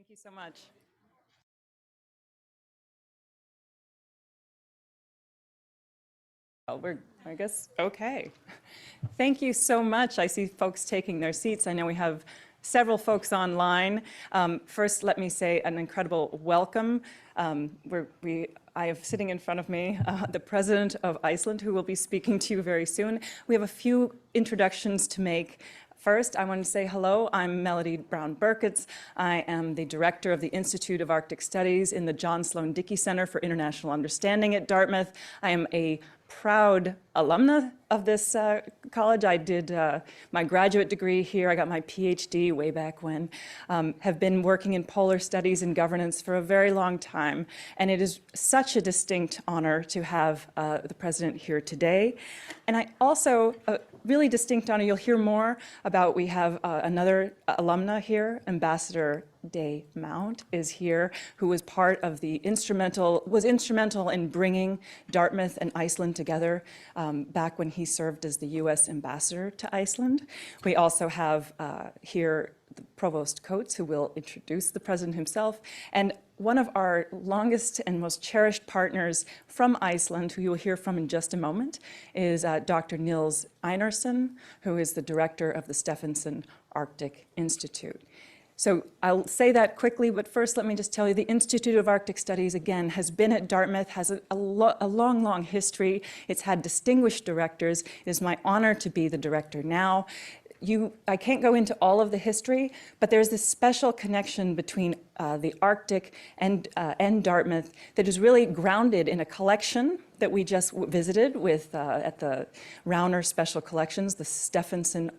Thank you so much. Well, I guess, okay. Thank you so much. I see folks taking their seats. I know we have several folks online. First, let me say an incredible welcome. I have sitting in front of me the president of Iceland, who will be speaking to you very soon. We have a few introductions to make. First, I want to say hello. I'm Melody Brown-Burkitts. I am the director of the Institute of Arctic Studies in the John Sloan Dickey Center for International Understanding at Dartmouth. I am a proud alumna of this college. I did my graduate degree here. I got my PhD way back when. Have been working in polar studies and governance for a very long time. And it is such a distinct honor to have the president here today. And I also, really distinct honor, you'll hear more about, we have another alumna here, Ambassador Day Mount is here, who was part of the was instrumental in bringing Dartmouth and Iceland together back when he served as the US ambassador to Iceland. We also have here the Provost Coates, who will introduce the president himself, and one of our longest and most cherished partners from Iceland, who you will hear from in just a moment, is Dr. Nils Einarsson, who is the director of the Stefansson Arctic Institute. So I'll say that quickly, but first let me just tell you, the Institute of Arctic Studies, again, has been at Dartmouth, has a long, long history. It's had distinguished directors. It is my honor to be the director now. I can't go into all of the history, but there's this special connection between the Arctic and Dartmouth that is really grounded in a collection that we just visited with at the Rauner Special Collections, the Stefansson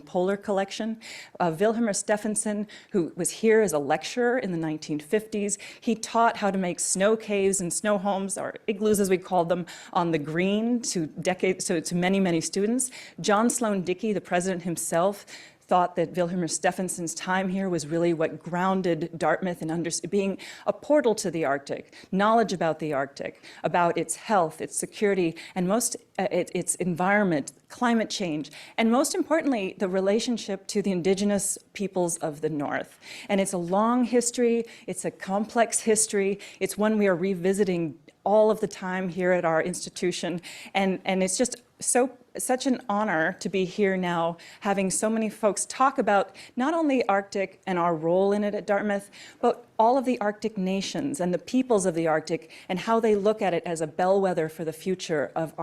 Polar Collection. Vilhjálmur Stefansson, who was here as a lecturer in the 1950s, he taught how to make snow caves and snow homes, or igloos as we called them, on the green to many, many students. John Sloan Dickey, the president himself, thought that Vilhjálmur Stefansson's time here was really what grounded Dartmouth in being a portal to the Arctic, knowledge about the Arctic, about its health, its security, and its environment, climate change, and most importantly, the relationship to the indigenous peoples of the North. And it's a long history, it's a complex history, it's one we are revisiting all of the time here at our institution, and it's just such an honor to be here now, having so many folks talk about not only Arctic and our role in it at Dartmouth, but all of the Arctic nations and the peoples of the Arctic and how they look at it as a bellwether for the future of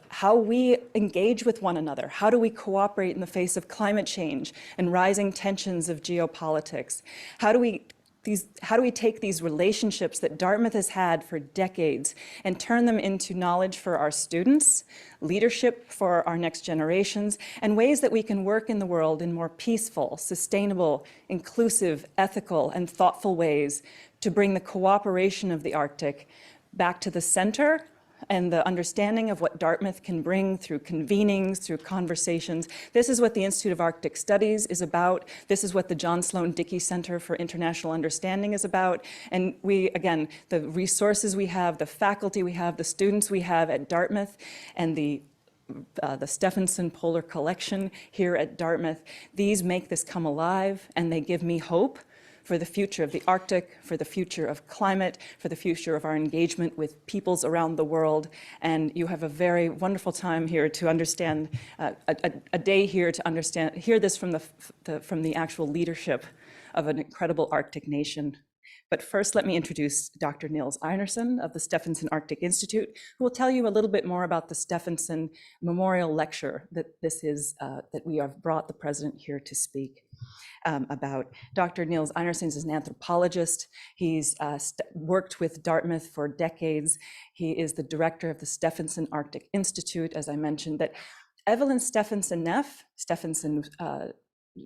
how we engage with one another. How do we cooperate in the face of climate change and rising tensions of geopolitics? How do we take these relationships that Dartmouth has had for decades and turn them into knowledge for our students, leadership for our next generations, and ways that we can work in the world in more peaceful, sustainable, inclusive, ethical, and thoughtful ways to bring the cooperation of the Arctic back to the center and the understanding of what Dartmouth can bring through convenings, through conversations. This is what the Institute of Arctic Studies is about. This is what the John Sloan Dickey Center for International Understanding is about. And again, the resources we have, the faculty we have, the students we have at Dartmouth, and the Stefansson Polar Collection here at Dartmouth, these make this come alive, and they give me hope for the future of the Arctic, for the future of climate, for the future of our engagement with peoples around the world. And you have a very wonderful time here to understand, a day here to hear this from the actual leadership of an incredible Arctic nation. But first, let me introduce Dr. Nils Einarsson of the Stefansson Arctic Institute, who will tell you a little bit more about the Stefansson Memorial Lecture that we have brought the president here to speak about. Dr. Nils Einarsson is an anthropologist. He's worked with Dartmouth for decades. He is the director of the Stefansson Arctic Institute, as I mentioned, that Evelyn Stefansson-Neff,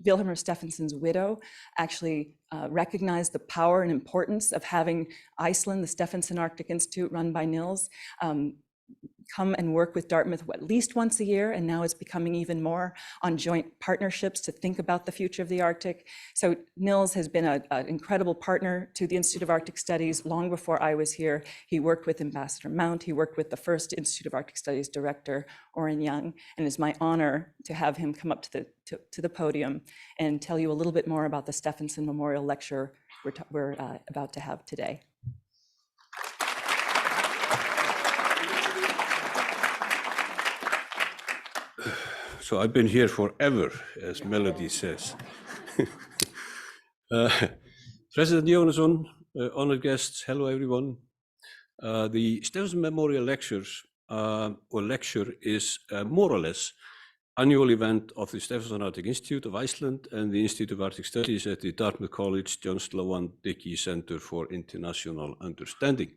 Vilhjálmur Stefansson's widow, actually recognized the power and importance of having Iceland, the Stefansson Arctic Institute run by Nils. come and work with Dartmouth at least once a year, and now it's becoming even more on joint partnerships to think about the future of the Arctic. So Nils has been an incredible partner to the Institute of Arctic Studies long before I was here. He worked with Ambassador Mount, he worked with the first Institute of Arctic Studies director, Oren Young, and it's my honor to have him come up to the podium and tell you a little bit more about the Stefansson Memorial Lecture we're about to have today. So I've been here forever, as Melody says. President Jóhannesson, honored guests, hello everyone. The Stefansson Memorial Lectures, or lecture, is more or less annual event of the Stefansson Arctic Institute of Iceland and the Institute of Arctic Studies at the Dartmouth College John Sloan Dickey Center for International Understanding.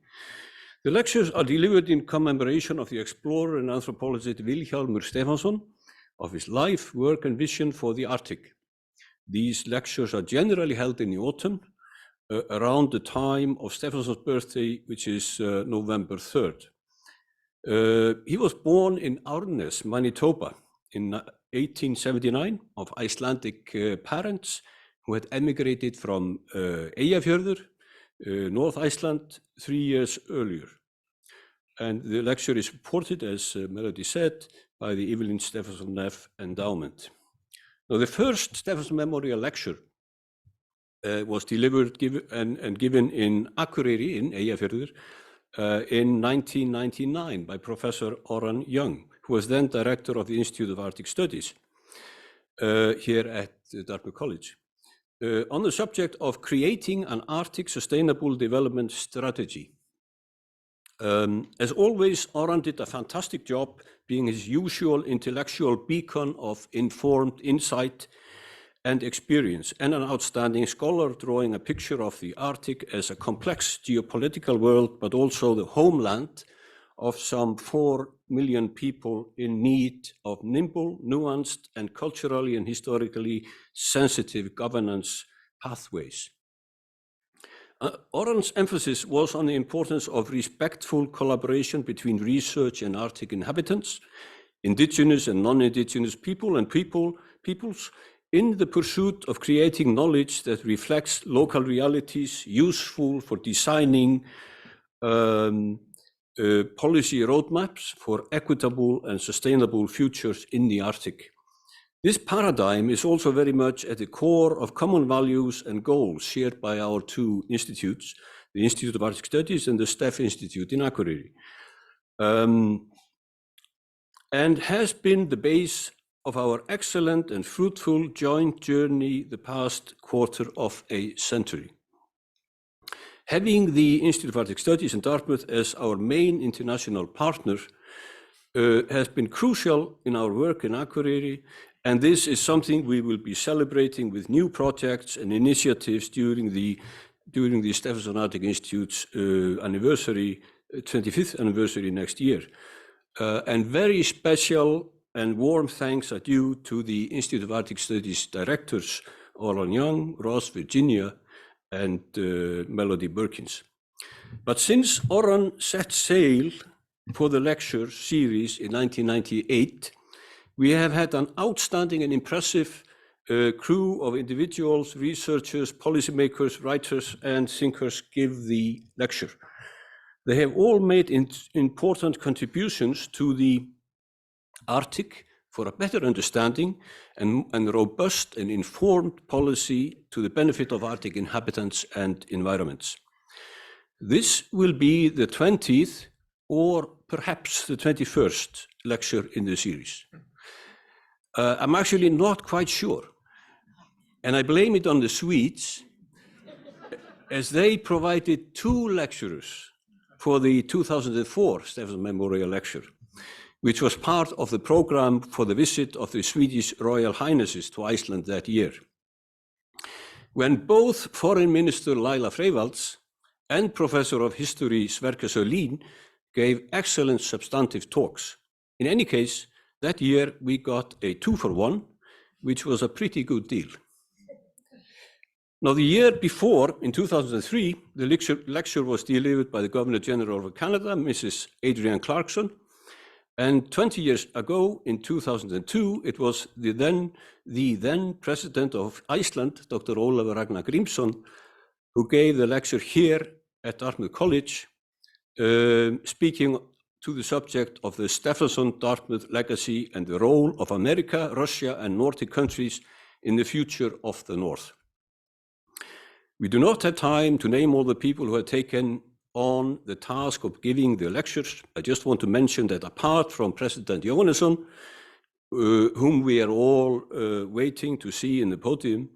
The lectures are delivered in commemoration of the explorer and anthropologist Vilhjálmur Stefansson, of his life, work, and vision for the Arctic. These lectures are generally held in the autumn, around the time of Stefansson's birthday, which is November 3rd. He was born in Árnes, Manitoba, in 1879, of Icelandic parents who had emigrated from Eyjafjörður, North Iceland, 3 years earlier. And the lecture is supported, as Melody said, by the Evelyn Stefansson Neff Endowment. Now, the first Stefansson Memorial Lecture was delivered and given in Akureyri in Eyjafjörður in 1999 by Professor Oren Young, who was then director of the Institute of Arctic Studies here at Dartmouth College, on the subject of creating an Arctic sustainable development strategy. As always, Oren did a fantastic job being his usual intellectual beacon of informed insight and experience, and an outstanding scholar drawing a picture of the Arctic as a complex geopolitical world, but also the homeland of some 4 million people in need of nimble, nuanced, and culturally and historically sensitive governance pathways. Oren's emphasis was on the importance of respectful collaboration between research and Arctic inhabitants, indigenous and non-indigenous people and peoples, in the pursuit of creating knowledge that reflects local realities, useful for designing policy roadmaps for equitable and sustainable futures in the Arctic. This paradigm is also very much at the core of common values and goals shared by our two institutes, the Institute of Arctic Studies and the Stef Institute in Akureyri, and has been the base of our excellent and fruitful joint journey the past quarter of a century. Having the Institute of Arctic Studies in Dartmouth as our main international partner has been crucial in our work in Akureyri, and this is something we will be celebrating with new projects and initiatives during the Stefansson Arctic Institute's 25th anniversary next year. And very special and warm thanks are due to the Institute of Arctic Studies directors, Oren Young, Ross Virginia, and Melody Birkins. But since Oren set sail for the lecture series in 1998, we have had an outstanding and impressive crew of individuals, researchers, policymakers, writers, and thinkers give the lecture. They have all made important contributions to the Arctic for a better understanding and robust and informed policy to the benefit of Arctic inhabitants and environments. This will be the 20th or perhaps the 21st lecture in the series. I'm actually not quite sure, and I blame it on the Swedes, as they provided 2 lecturers for the 2004 Stefansson Memorial Lecture, which was part of the program for the visit of the Swedish Royal Highnesses to Iceland that year. When both Foreign Minister Laila Freivalds and Professor of History Sverker Sörlin gave excellent substantive talks. In any case, that year we got a 2-for-1, which was a pretty good deal. Now, the year before, in 2003, the lecture was delivered by the Governor General of Canada, Mrs. Adrienne Clarkson, And 20 years ago, in 2002, it was the then president of Iceland, Dr. Ólafur Ragnar Grímsson, who gave the lecture here at Dartmouth College, speaking to the subject of the Stefansson Dartmouth legacy and the role of America, Russia, and Nordic countries in the future of the North. We do not have time to name all the people who have taken on the task of giving the lectures. I just want to mention that apart from President Jóhannesson, whom we are all waiting to see in the podium,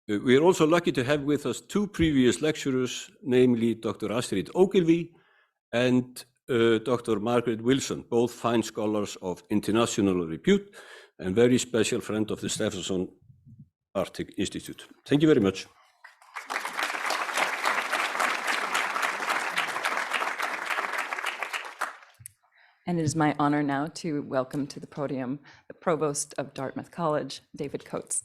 we are also lucky to have with us two previous lecturers, namely Dr. Astrid Ogilvie and Dr. Margaret Wilson, both fine scholars of international repute and very special friend of the Stefansson Arctic Institute. Thank you very much. And it is my honor now to welcome to the podium the Provost of Dartmouth College, David Coates.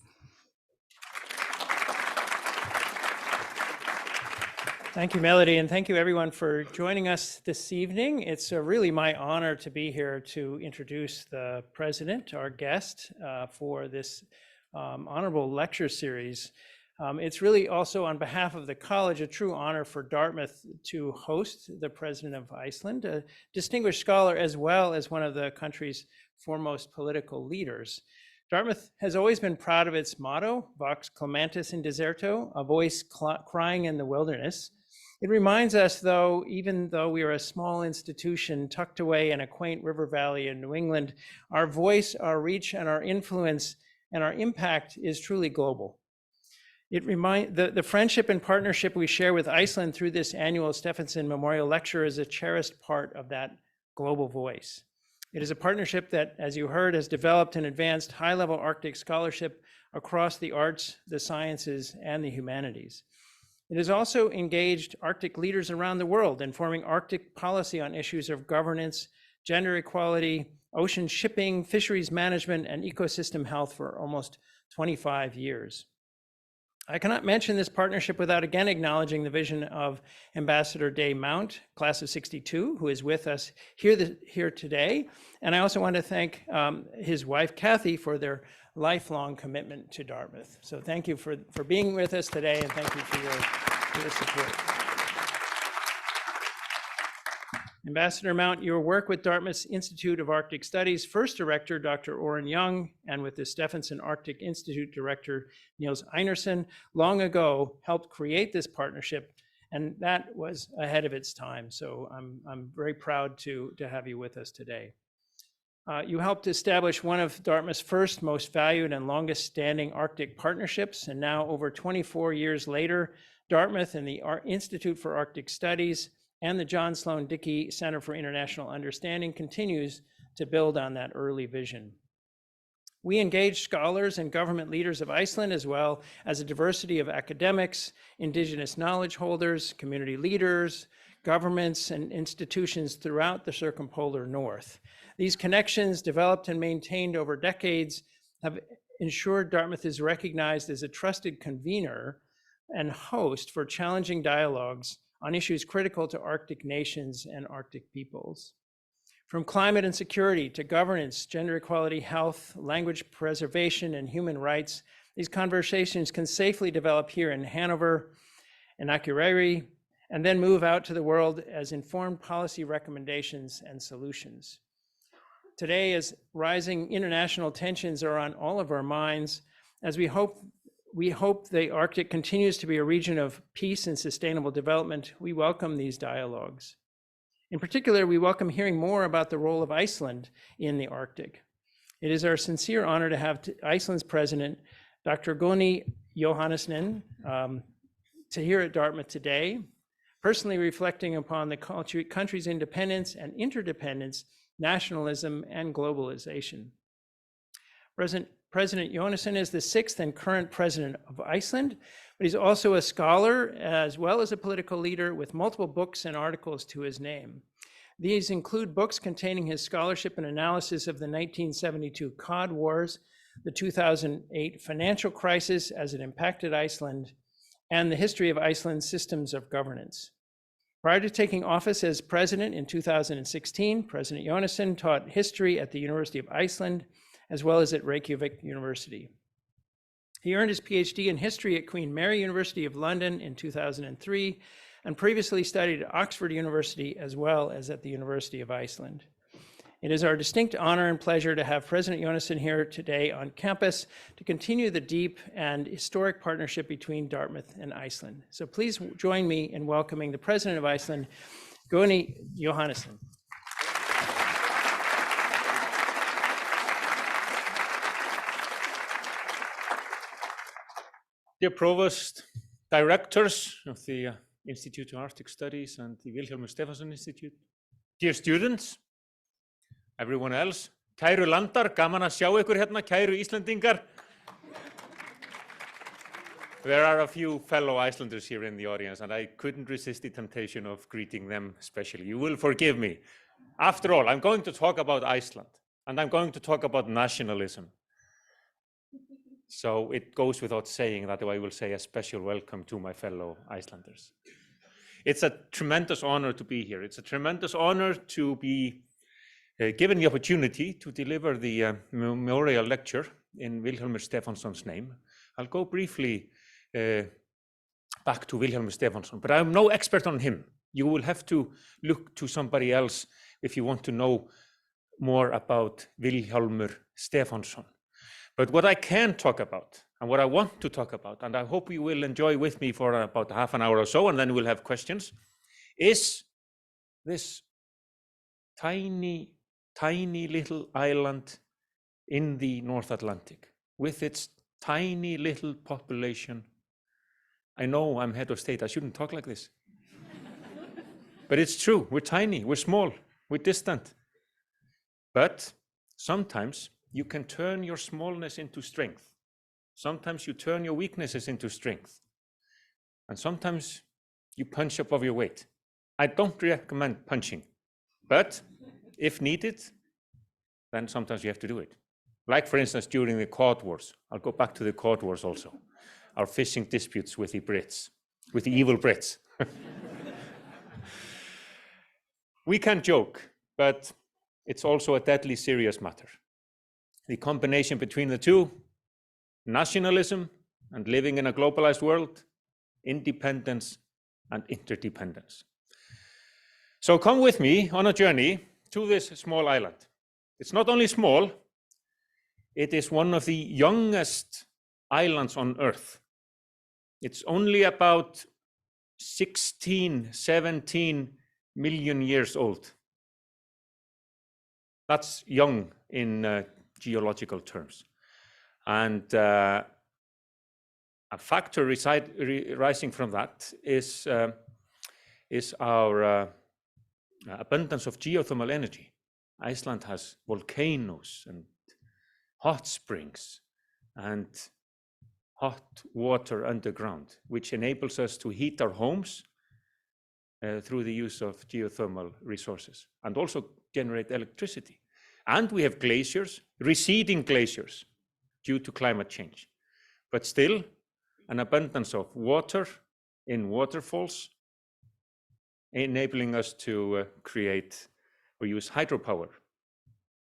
Thank you, Melody, and thank you everyone for joining us this evening. It's really my honor to be here to introduce the president, our guest, for this honorable lecture series. It's really also on behalf of the college a true honor for Dartmouth to host the president of Iceland, a distinguished scholar as well as one of the country's foremost political leaders. Dartmouth has always been proud of its motto, Vox Clamantis in Deserto, a voice crying in the wilderness. It reminds us, though, even though we are a small institution tucked away in a quaint river valley in New England, our voice, our reach, and our influence and our impact is truly global. The friendship and partnership we share with Iceland through this annual Stefansson Memorial Lecture is a cherished part of that global voice. It is a partnership that, as you heard, has developed and advanced high-level Arctic scholarship across the arts, the sciences, and the humanities. It has also engaged Arctic leaders around the world in forming Arctic policy on issues of governance, gender equality, ocean shipping, fisheries management, and ecosystem health for almost 25 years. I cannot mention this partnership without again acknowledging the vision of Ambassador Day Mount, class of '62, who is with us here today. And I also want to thank his wife, Kathy, for their lifelong commitment to Dartmouth. So thank you for being with us today, and thank you for your support. Ambassador Mount, your work with Dartmouth's Institute of Arctic Studies first director, Dr. Oren Young, and with the Stefansson Arctic Institute director, Niels Einarsson, long ago helped create this partnership, and that was ahead of its time. So I'm very proud to have you with us today. You helped establish one of Dartmouth's first, most valued, and longest standing Arctic partnerships, and now over 24 years later, Dartmouth and the Institute for Arctic Studies and the John Sloan Dickey Center for International Understanding continues to build on that early vision. We engage scholars and government leaders of Iceland, as well as a diversity of academics, indigenous knowledge holders, community leaders, governments, and institutions throughout the circumpolar North. These connections, developed and maintained over decades, have ensured Dartmouth is recognized as a trusted convener and host for challenging dialogues on issues critical to Arctic nations and Arctic peoples. From climate and security to governance, gender equality, health, language preservation, and human rights, these conversations can safely develop here in Hanover and Akureyri, and then move out to the world as informed policy recommendations and solutions. Today, as rising international tensions are on all of our minds, as we hope the Arctic continues to be a region of peace and sustainable development, we welcome these dialogues. In particular, we welcome hearing more about the role of Iceland in the Arctic. It is our sincere honor to have Iceland's president, Dr. Guðni Jóhannesson, to here at Dartmouth today, personally reflecting upon the country's independence and interdependence, nationalism, and globalization. President Jóhannesson is the 6th and current president of Iceland, but he's also a scholar as well as a political leader with multiple books and articles to his name. These include books containing his scholarship and analysis of the 1972 Cod Wars, the 2008 financial crisis as it impacted Iceland, and the history of Iceland's systems of governance. Prior to taking office as president in 2016, President Jóhannesson taught history at the University of Iceland, as well as at Reykjavik University. He earned his PhD in history at Queen Mary University of London in 2003, and previously studied at Oxford University as well as at the University of Iceland. It is our distinct honor and pleasure to have President Jóhannesson here today on campus to continue the deep and historic partnership between Dartmouth and Iceland. So please join me in welcoming the President of Iceland, Guðni Jóhannesson. Dear Provost, directors of the Institute of Arctic Studies and the Stefansson Institute, dear students, everyone else, kæru landar, gaman að sjá ykkur hérna, kæru Íslendingar. There are a few fellow Icelanders here in the audience, and I couldn't resist the temptation of greeting them especially. You will forgive me. After all, I'm going to talk about Iceland, and I'm going to talk about nationalism. So it goes without saying that I will say a special welcome to my fellow Icelanders. It's a tremendous honor to be here. It's a tremendous honor to be given the opportunity to deliver the memorial lecture in Stefansson's name. I'll go briefly back to Stefansson, but I'm no expert on him. You will have to look to somebody else if you want to know more about Stefansson. But what I can talk about, and what I want to talk about, and I hope you will enjoy with me for about half an hour or so, and then we'll have questions, is this tiny little island in the North Atlantic with its tiny little population. I know I'm head of state, I shouldn't talk like this. But it's true, we're tiny, we're small, we're distant. But sometimes you can turn your smallness into strength. Sometimes you turn your weaknesses into strength. And sometimes you punch above your weight. I don't recommend punching, but if needed, then sometimes you have to do it. Like, for instance, during the Cod Wars. I'll go back to the Cod Wars also. Our fishing disputes with the Brits, with the evil Brits. We can joke, but it's also a deadly serious matter. The combination between the two, nationalism and living in a globalized world, independence and interdependence. So come with me on a journey to this small island. It's not only small, it is one of the youngest islands on Earth. It's only about 16, 17 million years old. That's young in geological terms. And a factor rising from that is our abundance of geothermal energy. Iceland has volcanoes and hot springs and hot water underground, which enables us to heat our homes through the use of geothermal resources and also generate electricity. And we have glaciers, receding glaciers due to climate change, but still an abundance of water in waterfalls, enabling us to create or use hydropower.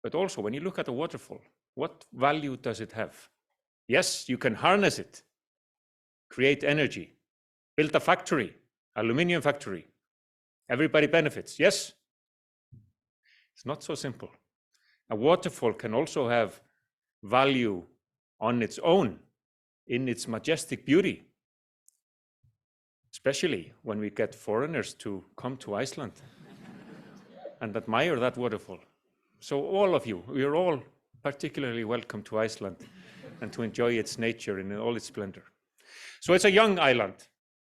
But also, when you look at a waterfall, what value does it have? Yes, you can harness it, create energy, build a factory, aluminum factory. Everybody benefits, yes? It's not so simple. A waterfall can also have value on its own, in its majestic beauty, especially when we get foreigners to come to Iceland and admire that waterfall. So all of you, we are all particularly welcome to Iceland and to enjoy its nature in all its splendor. So it's a young island,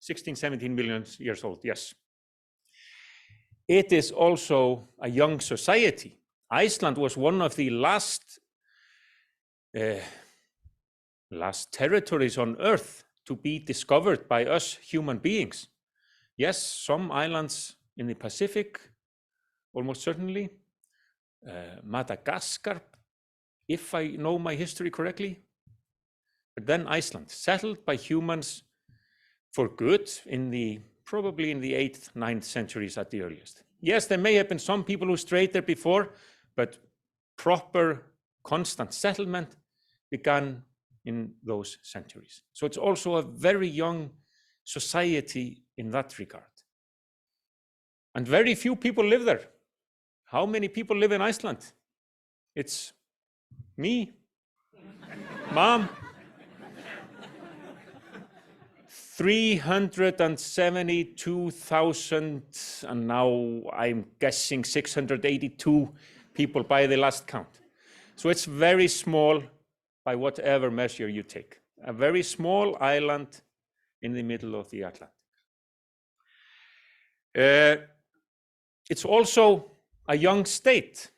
16, 17 million years old, yes. It is also a young society. Iceland was one of the last territories on Earth to be discovered by us human beings. Yes, some islands in the Pacific, almost certainly. Madagascar, if I know my history correctly. But then Iceland, settled by humans for good in the probably in the 8th, 9th centuries at the earliest. Yes, there may have been some people who strayed there before, but proper constant settlement began in those centuries. So it's also a very young society in that regard. And very few people live there. How many people live in Iceland? It's me, Mom, 372,000, and now I'm guessing 682 people by the last count. So it's very small by whatever measure you take. A very small island in the middle of the Atlantic. It's also a young state.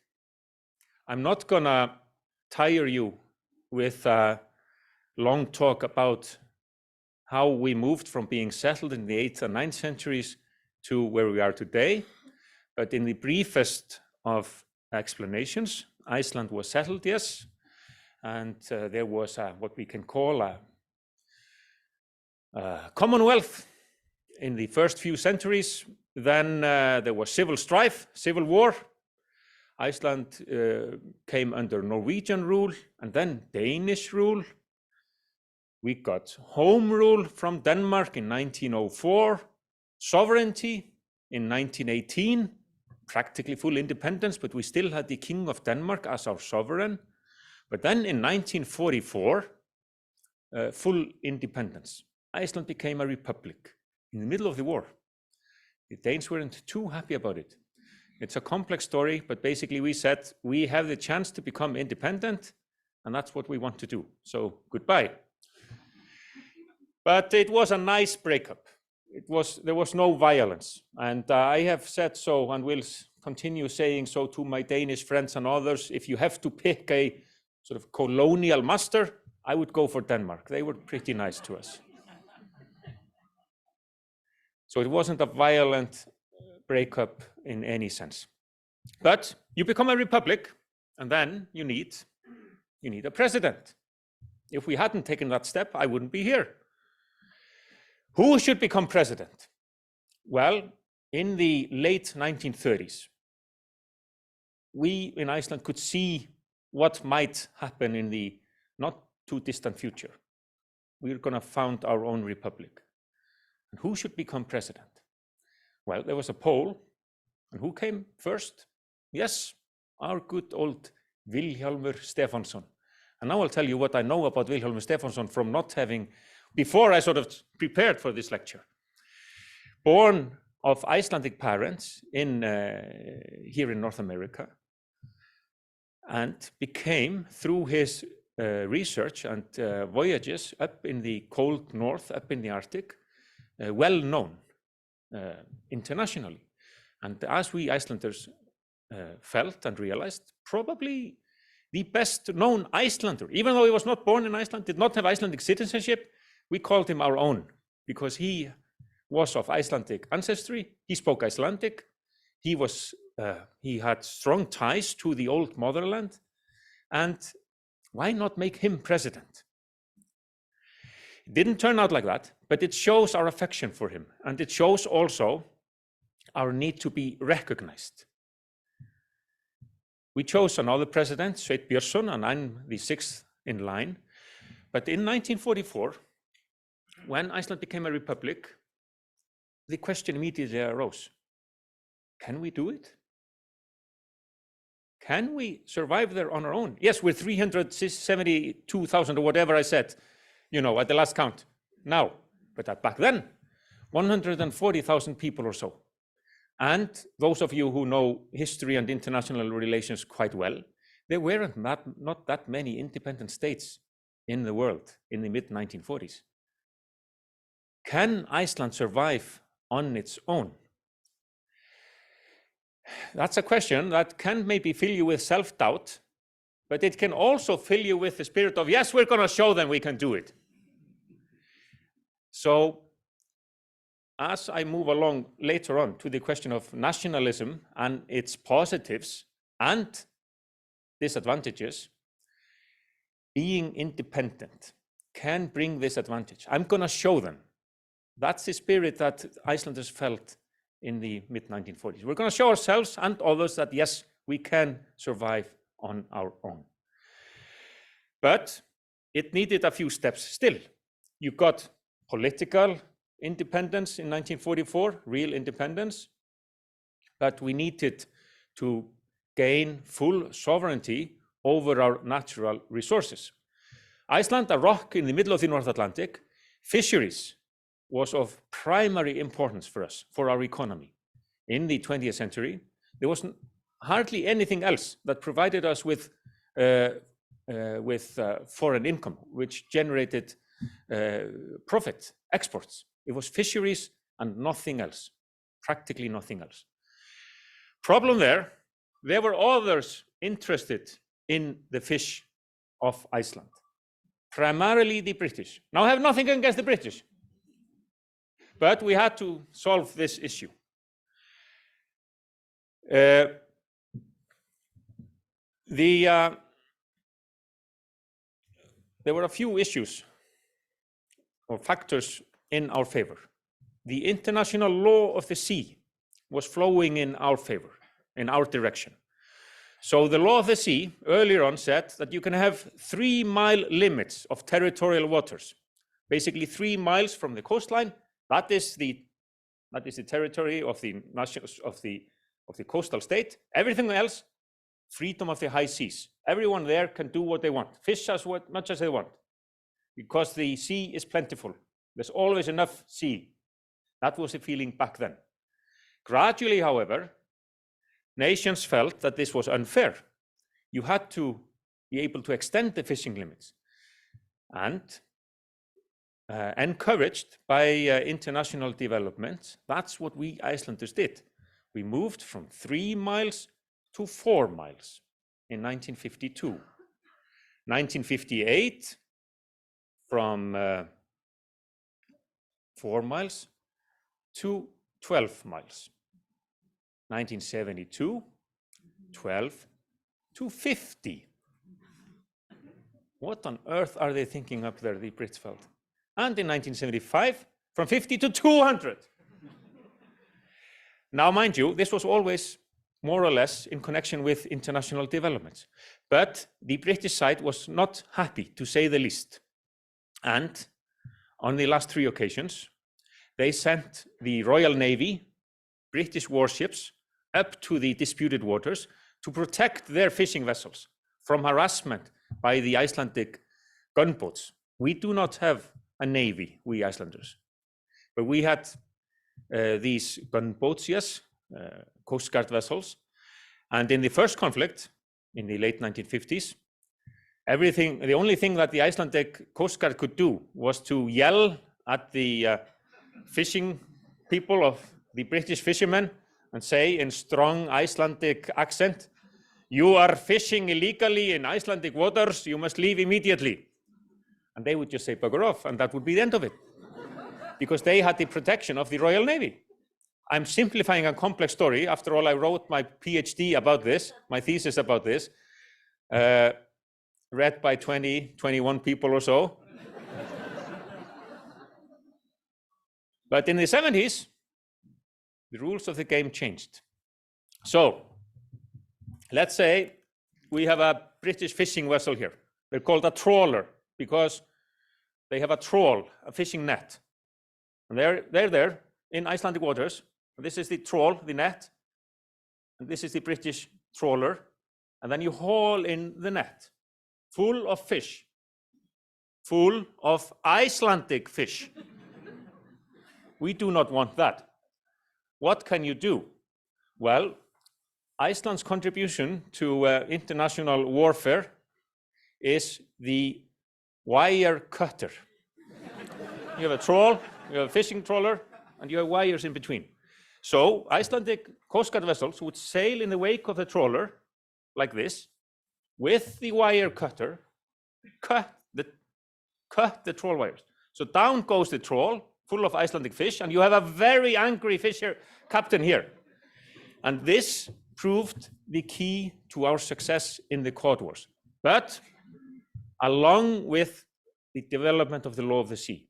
I'm not gonna tire you with a long talk about how we moved from being settled in the 8th and 9th centuries to where we are today. But in the briefest of explanations, Iceland was settled, yes. And there was what we can call a commonwealth in the first few centuries. Then there was civil strife, civil war. Iceland came under Norwegian rule and then Danish rule. We got home rule from Denmark in 1904, sovereignty in 1918, practically full independence, but we still had the King of Denmark as our sovereign. But then in 1944, full independence. Iceland became a republic in the middle of the war. The Danes weren't too happy about it. It's a complex story, but basically we said, we have the chance to become independent, and that's what we want to do. So goodbye. But it was a nice breakup. There was no violence. And I have said so, and will continue saying so to my Danish friends and others. If you have to pick a sort of colonial master, I would go for Denmark. They were pretty nice to us. So it wasn't a violent breakup in any sense. But you become a republic, and then you need a president. If we hadn't taken that step, I wouldn't be here. Who should become president? Well, in the late 1930s, we in Iceland could see what might happen in the not too distant future. We're going to found our own republic. And who should become president? Well, there was a poll, and who came first? Yes, our good old Vilhjálmur Stefansson. And now I'll tell you what I know about Vilhjálmur Stefansson from not having, before I sort of prepared for this lecture. Born of Icelandic parents here in North America, and became, through his research and voyages up in the cold north, up in the Arctic, well known internationally. And as we Icelanders felt and realized, probably the best known Icelander, even though he was not born in Iceland, did not have Icelandic citizenship, we called him our own because he was of Icelandic ancestry. He spoke Icelandic. He had strong ties to the old motherland. And why not make him president? It didn't turn out like that, but it shows our affection for him. And it shows also our need to be recognized. We chose another president, Sveinn Björnsson, and I'm the 6th in line. But in 1944, when Iceland became a republic, the question immediately arose, can we do it? Can we survive there on our own? Yes, we're 372,000 or whatever I said, at the last count now. But back then, 140,000 people or so. And those of you who know history and international relations quite well, there weren't not that many independent states in the world in the mid-1940s. Can Iceland survive on its own? That's a question that can maybe fill you with self-doubt, but it can also fill you with the spirit of, yes, we're going to show them we can do it. So as I move along later on to the question of nationalism and its positives and disadvantages, being independent can bring this advantage. I'm going to show them That's the spirit that Icelanders felt in the mid-1940s. We're going to show ourselves and others that, yes, we can survive on our own. But it needed a few steps still. You got political independence in 1944, real independence, but we needed to gain full sovereignty over our natural resources. Iceland, a rock in the middle of the North Atlantic, fisheries was of primary importance for us, for our economy. In the 20th century, there wasn't hardly anything else that provided us with foreign income, which generated profit, exports. It was fisheries and nothing else, practically nothing else. Problem there were others interested in the fish of Iceland, primarily the British. Now, I have nothing against the British, but we had to solve this issue. There were a few issues or factors in our favor. The international law of the sea was flowing in our favor, in our direction. So the law of the sea earlier on said that you can have 3-mile limits of territorial waters, basically 3 miles from the coastline. That is the territory of the coastal state. Everything else, freedom of the high seas. Everyone there can do what they want, fish as much as they want, because the sea is plentiful. There's always enough sea. That was the feeling back then. Gradually, however, nations felt that this was unfair. You had to be able to extend the fishing limits. And encouraged by international development, that's what we Icelanders did. We moved from 3 miles to 4 miles in 1952. 1958, from 4 miles to 12 miles. 1972, 12 to 50. What on earth are they thinking up there, the Brits felt? And in 1975, from 50 to 200. Now, mind you, this was always more or less in connection with international developments. But the British side was not happy, to say the least. And on the last 3 occasions, they sent the Royal Navy, British warships, up to the disputed waters to protect their fishing vessels from harassment by the Icelandic gunboats. We do not have a navy, we Icelanders, but we had these gunboats, yes, Coast Guard vessels. And in the first conflict, in the late 1950s, the only thing that the Icelandic Coast Guard could do was to yell at the fishing people of the British fishermen and say in strong Icelandic accent, "You are fishing illegally in Icelandic waters, you must leave immediately." And they would just say, "Bugger off," and that would be the end of it, because they had the protection of the Royal Navy. I'm simplifying a complex story. After all, I wrote my PhD about this, my thesis about this, read by 21 people or so. But in the 70s, the rules of the game changed. So let's say we have a British fishing vessel here. They're called a trawler because they have a trawl, a fishing net. And they're there in Icelandic waters. This is the trawl, the net, and this is the British trawler. And then you haul in the net full of fish, full of Icelandic fish. We do not want that. What can you do? Well, Iceland's contribution to international warfare is the wire cutter. You have a trawl, you have a fishing trawler, and you have wires in between. So Icelandic Coast Guard vessels would sail in the wake of the trawler like this, with the wire cutter, cut the trawl wires. So down goes the trawl, full of Icelandic fish, and you have a very angry fisher captain here. And this proved the key to our success in the Cod Wars. But along with the development of the law of the sea.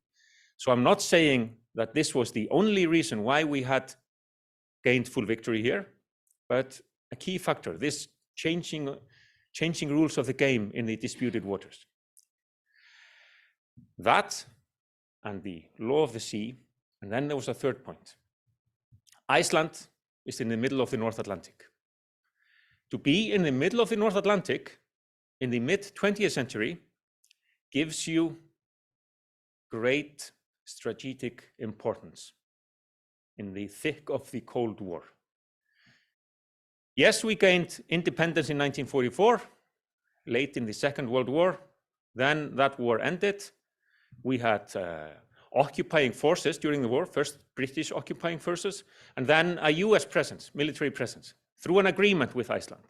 So I'm not saying that this was the only reason why we had gained full victory here, but a key factor, this changing rules of the game in the disputed waters. That and the law of the sea, and then there was a third point. Iceland is in the middle of the North Atlantic. To be in the middle of the North Atlantic in the mid-20th century gives you great strategic importance in the thick of the Cold War. Yes, we gained independence in 1944, late in the Second World War. Then that war ended. We had occupying forces during the war, first British occupying forces, and then a US presence, military presence, through an agreement with Iceland.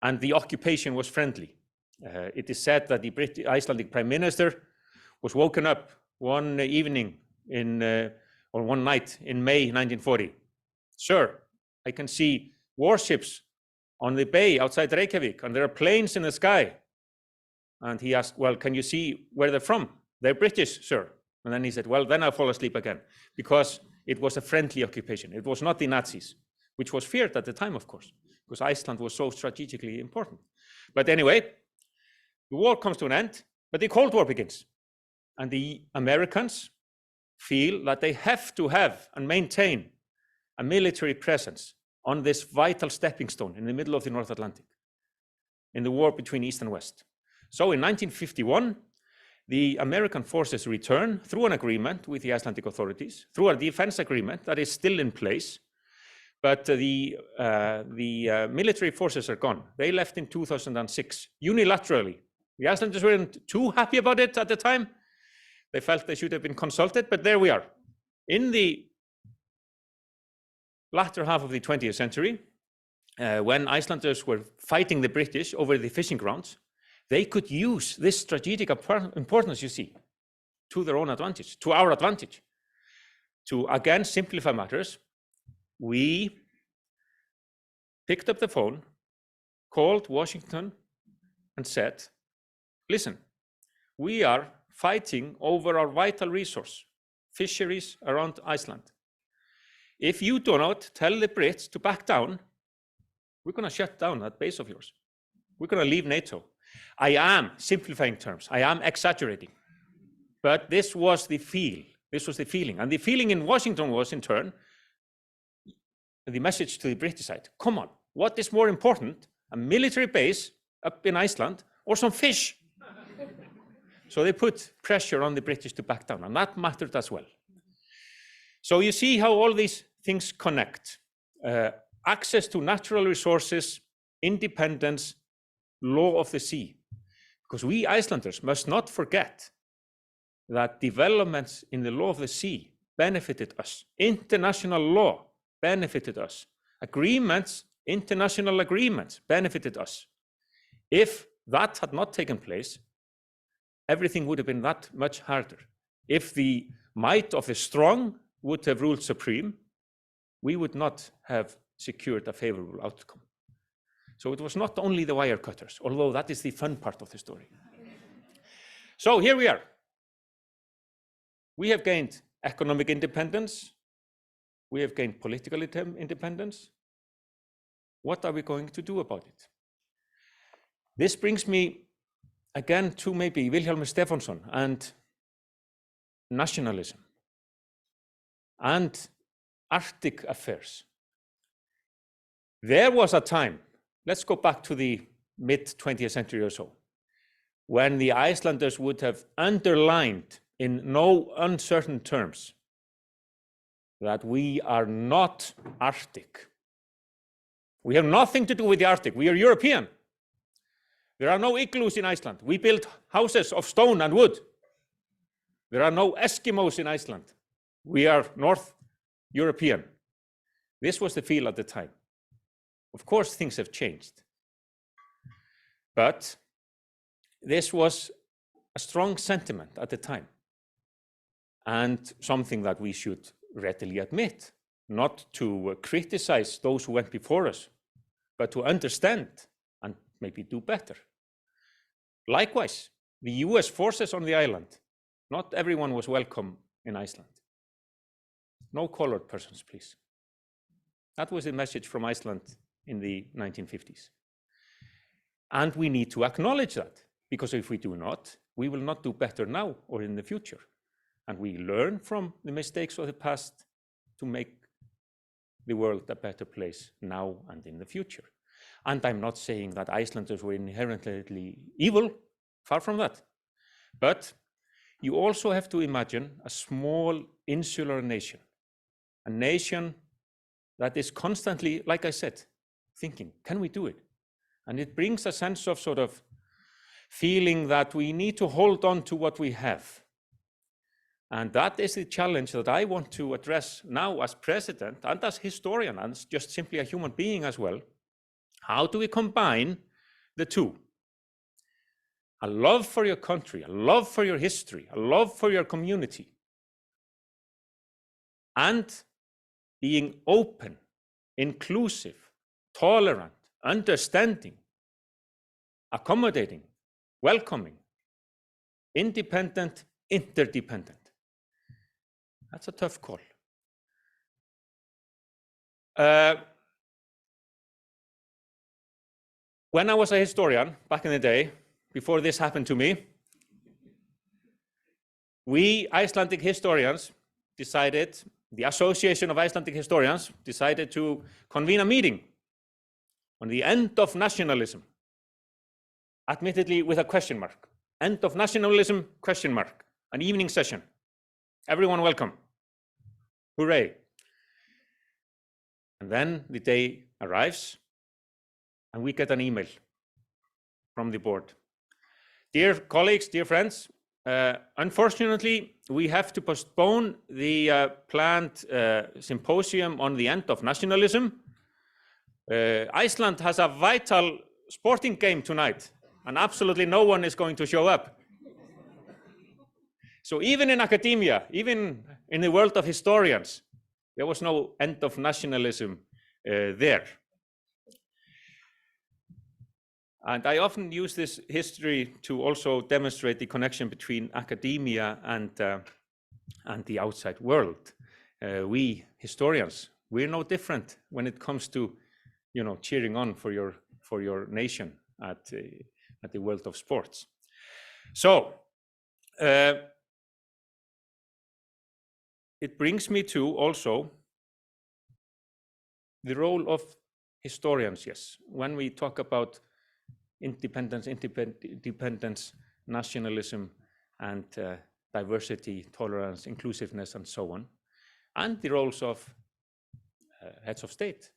And the occupation was friendly. It is said that the Icelandic Prime Minister was woken up one evening or one night in May 1940. Sir, I can see warships on the bay outside Reykjavik, and there are planes in the sky. And he asked, well, can you see where they're from? They're British, sir. And then he said, well, then I'll fall asleep again, because it was a friendly occupation. It was not the Nazis, which was feared at the time, of course, because Iceland was so strategically important. But anyway, the war comes to an end, but the Cold War begins. And the Americans feel that they have to have and maintain a military presence on this vital stepping stone in the middle of the North Atlantic in the war between East and West. So in 1951, the American forces return through an agreement with the Icelandic authorities, through a defense agreement that is still in place, but the military forces are gone. They left in 2006, unilaterally. The Icelanders weren't too happy about it at the time. They felt they should have been consulted, but there we are. In the latter half of the 20th century, when Icelanders were fighting the British over the fishing grounds, they could use this strategic importance, you see, to their own advantage, to our advantage. To again simplify matters, we picked up the phone, called Washington, and said, listen, we are fighting over our vital resource, fisheries around Iceland. If you do not tell the Brits to back down, we're going to shut down that base of yours. We're going to leave NATO. I am simplifying terms. I am exaggerating. But this was the feel. This was the feeling. And the feeling in Washington was, in turn, the message to the British side. Come on, what is more important, a military base up in Iceland or some fish? So they put pressure on the British to back down, and that mattered as well. So you see how all these things connect. Access to natural resources, independence, law of the sea. Because we Icelanders must not forget that developments in the law of the sea benefited us. International law benefited us. Agreements, international agreements benefited us. If that had not taken place, everything would have been that much harder. If the might of the strong would have ruled supreme, we would not have secured a favorable outcome. So it was not only the wire cutters, although that is the fun part of the story. So here we are. We have gained economic independence. We have gained political independence. What are we going to do about it? This brings me again to maybe Vilhjálmur Stefansson and nationalism and Arctic affairs. There was a time, let's go back to the mid-20th century or so, when the Icelanders would have underlined in no uncertain terms that we are not Arctic. We have nothing to do with the Arctic. We are European. There are no igloos in Iceland. We build houses of stone and wood. There are no Eskimos in Iceland. We are North European. This was the feel at the time. Of course, things have changed. But this was a strong sentiment at the time, and something that we should readily admit, not to criticize those who went before us, but to understand and maybe do better. Likewise, the US forces on the island, not everyone was welcome in Iceland. no colored persons, please. That was the message from Iceland in the 1950s. And we need to acknowledge that, because if we do not, we will not do better now or in the future. And we learn from the mistakes of the past to make the world a better place now and in the future. And I'm not saying that Icelanders were inherently evil, far from that. But you also have to imagine a small insular nation, a nation that is constantly, like I said, thinking, can we do it? And it brings a sense of sort of feeling that we need to hold on to what we have. And that is the challenge that I want to address now as president and as historian and just simply a human being as well. How do we combine the two? A love for your country, a love for your history, a love for your community, and being open, inclusive, tolerant, understanding, accommodating, welcoming, independent, interdependent. That's a tough call. When I was a historian back in the day, before this happened to me, we Icelandic historians decided, the Association of Icelandic Historians decided to convene a meeting on the end of nationalism, admittedly with a question mark. End of nationalism, question mark, an evening session. Everyone welcome. Hooray. And then the day arrives and we get an email from the board. Dear colleagues, dear friends, unfortunately, we have to postpone the planned symposium on the end of nationalism. Iceland has a vital sporting game tonight, and absolutely no one is going to show up. So even in academia, even in the world of historians, there was no end of nationalism there. And I often use this history to also demonstrate the connection between academia and the outside world. We historians, we're no different when it comes to, cheering on for your nation at the world of sports. So it brings me to also the role of historians. Yes, when we talk about independence, nationalism, and diversity, tolerance, inclusiveness, and so on, and the roles of heads of state.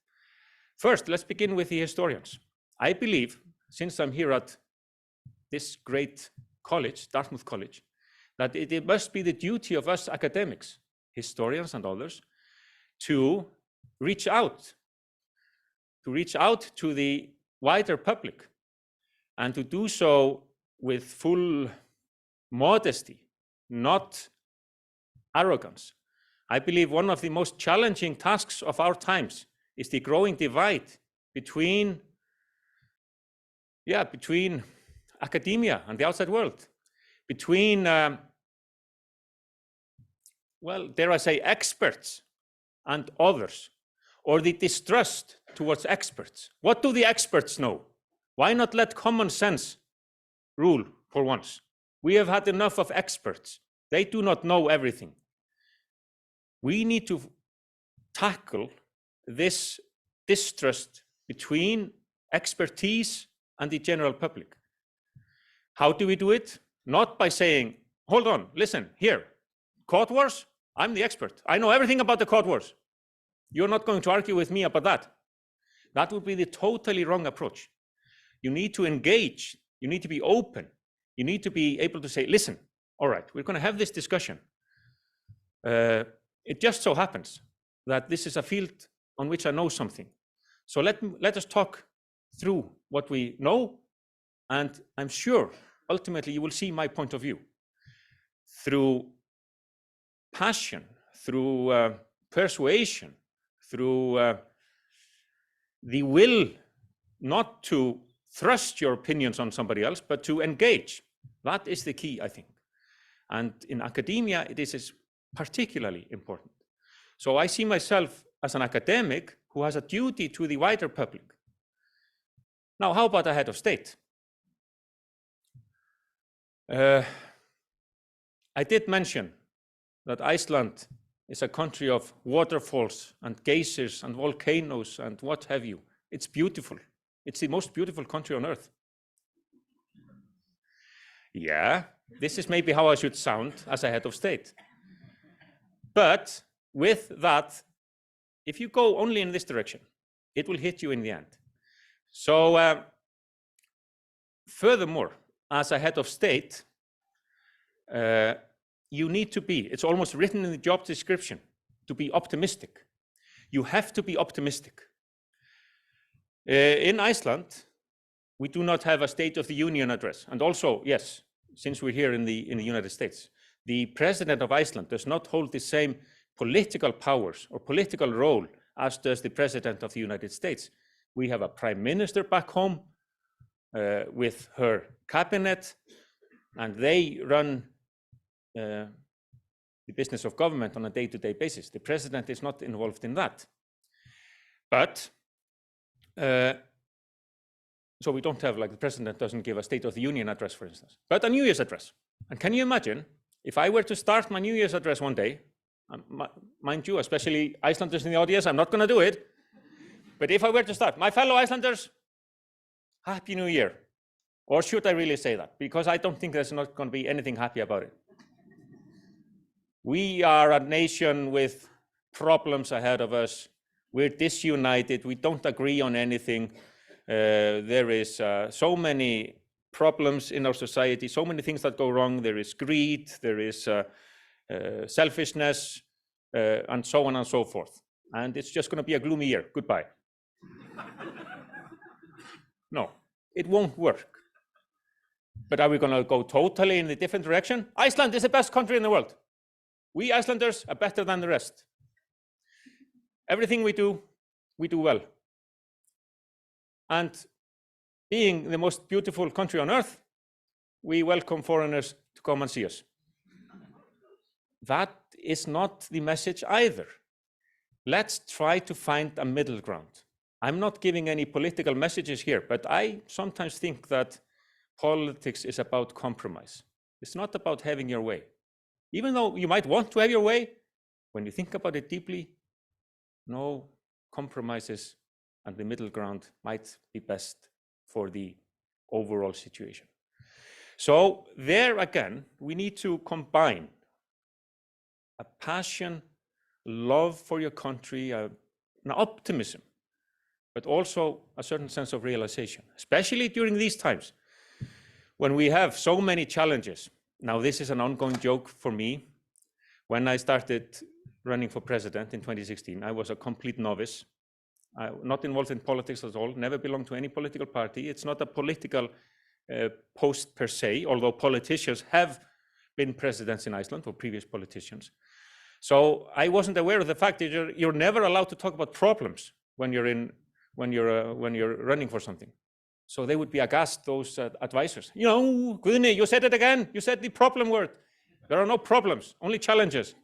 First, let's begin with the historians. I believe, since I'm here at this great college, Dartmouth College, that it must be the duty of us academics, historians and others, to reach out to the wider public, and to do so with full modesty, not arrogance. I believe one of the most challenging tasks of our times is the growing divide between academia and the outside world, between, well, dare I say, experts and others, or the distrust towards experts. What do the experts know? Why not let common sense rule for once? We have had enough of experts. They do not know everything. We need to tackle this distrust between expertise and the general public. How do we do it? Not by saying, hold on, listen, here, court wars, I'm the expert. I know everything about the court wars. You're not going to argue with me about that. That would be the totally wrong approach. You need to engage, you need to be open, you need to be able to say, listen, all right, we're going to have this discussion. It just so happens that this is a field on which I know something. So let us talk through what we know, and I'm sure ultimately you will see my point of view. Through passion, through persuasion, through the will not to thrust your opinions on somebody else, but to engage. That is the key, I think. And in academia, it is particularly important. So I see myself as an academic who has a duty to the wider public. Now, how about a head of state? I did mention that Iceland is a country of waterfalls and geysers and volcanoes and what have you. It's beautiful. It's the most beautiful country on earth. Yeah, this is maybe how I should sound as a head of state. But with that, if you go only in this direction, it will hit you in the end. So furthermore, as a head of state, you need to be, it's almost written in the job description, to be optimistic. You have to be optimistic. In Iceland, we do not have a State of the Union address. And also, yes, since we're here in the United States, the president of Iceland does not hold the same political powers or political role as does the president of the United States. We have a prime minister back home with her cabinet, and they run the business of government on a day-to-day basis. The president is not involved in that. But, so we don't have, like, the president doesn't give a State of the Union address, for instance, but a New Year's address. And can you imagine if I were to start my New Year's address one day, mind you, especially Icelanders in the audience, I'm not going to do it, but if I were to start, my fellow Icelanders, Happy New Year. Or should I really say that? Because I don't think there's not going to be anything happy about it. We are a nation with problems ahead of us. We're disunited. We don't agree on anything. There is so many problems in our society, so many things that go wrong. There is greed, there is selfishness, and so on and so forth. And it's just going to be a gloomy year. Goodbye. No, it won't work. But are we going to go totally in a different direction? Iceland is the best country in the world. We Icelanders are better than the rest. Everything we do well. And being the most beautiful country on earth, we welcome foreigners to come and see us. That is not the message either. Let's try to find a middle ground. I'm not giving any political messages here, but I sometimes think that politics is about compromise. It's not about having your way. Even though you might want to have your way, when you think about it deeply, no compromises, and the middle ground might be best for the overall situation. So there again, we need to combine a passion, love for your country, an optimism, but also a certain sense of realization, especially during these times when we have so many challenges. Now, this is an ongoing joke for me. When I started running for president in 2016, I was a complete novice, not involved in politics at all, never belonged to any political party. It's not a political post per se, although politicians have been presidents in Iceland, or previous politicians. So I wasn't aware of the fact that you're never allowed to talk about problems when you're running for something. So they would be aghast, those advisors. You know, Guðni, you said it again. You said the problem word. There are no problems, only challenges.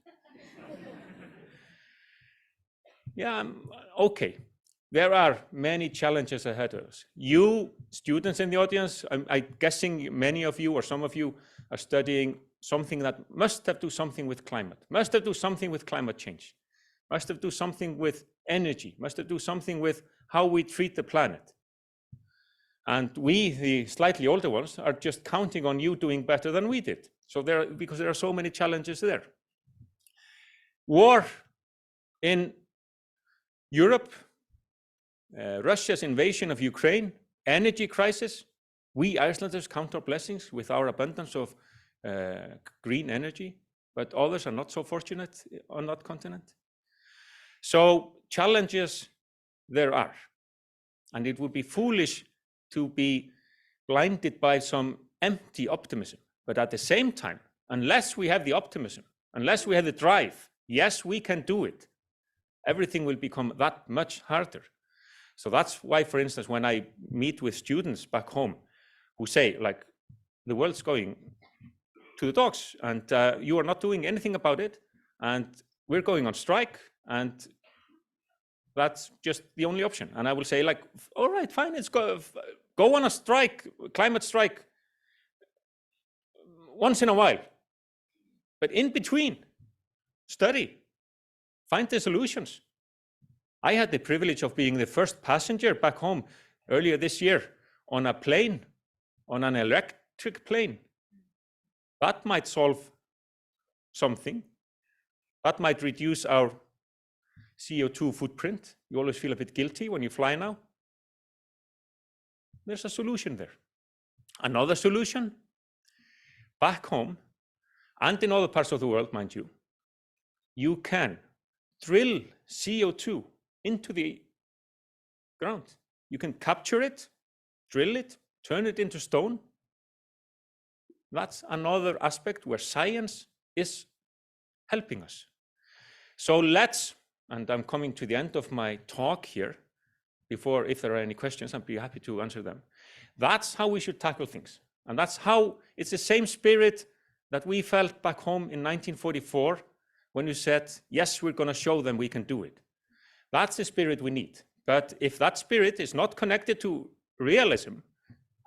Yeah, okay. There are many challenges ahead of us. You students in the audience, I'm guessing many of you or some of you are studying something that must have to do something with climate, must have to do something with climate change, must have to do something with energy, must have to do something with how we treat the planet. And we, the slightly older ones, are just counting on you doing better than we did. So because there are so many challenges there. War in Europe, Russia's invasion of Ukraine, energy crisis. We Icelanders count our blessings with our abundance of green energy, but others are not so fortunate on that continent. So challenges there are, and it would be foolish to be blinded by some empty optimism. But at the same time, unless we have the optimism, unless we have the drive, yes, we can do it, everything will become that much harder. So that's why, for instance, when I meet with students back home who say, like, the world's going to the dogs and you are not doing anything about it, and we're going on strike, And that's just the only option. And I will say, like, all right, fine, let's go on a strike, climate strike, once in a while. But in between, study, find the solutions. I had the privilege of being the first passenger back home earlier this year on a plane, on an electric plane. That might solve something. That might reduce our CO2 footprint. You always feel a bit guilty when you fly now. There's a solution there. Another solution, back home, and in other parts of the world, mind you, you can drill CO2 into the ground. You can capture it, drill it, turn it into stone. That's another aspect where science is helping us. So let's, and I'm coming to the end of my talk here, before, if there are any questions, I'd be happy to answer them. That's how we should tackle things. And that's how, it's the same spirit that we felt back home in 1944 when we said, yes, we're going to show them we can do it. That's the spirit we need. But if that spirit is not connected to realism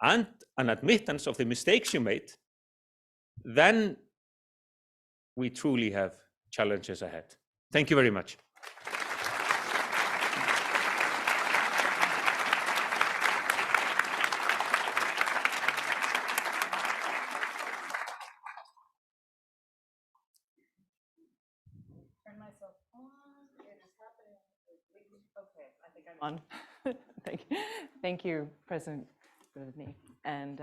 and an admittance of the mistakes you made, then we truly have challenges ahead. Thank you very much. On. Thank you, President Guðni. And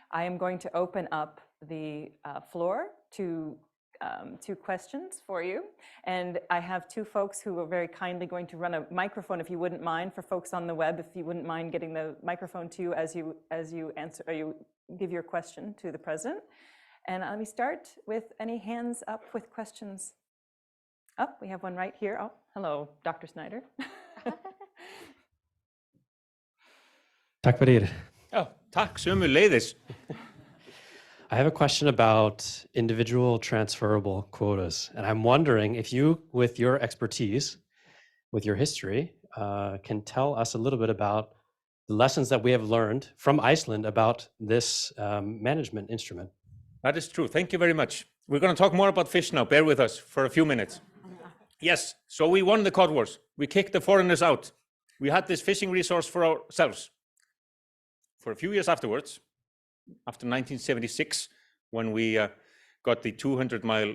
I am going to open up the floor to questions for you. And I have two folks who are very kindly going to run a microphone, if you wouldn't mind, for folks on the web, if you wouldn't mind getting the microphone to you as you answer, or you give your question to the President. And let me start with any hands up with questions. Oh, we have one right here. Oh, hello, Dr. Snyder. Takk fyrir. Oh, takk sömuleiðis. I have a question about individual transferable quotas. And I'm wondering if you, with your expertise, with your history, can tell us a little bit about the lessons that we have learned from Iceland about this management instrument. That is true. Thank you very much. We're going to talk more about fish now. Bear with us for a few minutes. Yes, so we won the cod wars. We kicked the foreigners out. We had this fishing resource for ourselves. For a few years afterwards, after 1976, when we got the 200-mile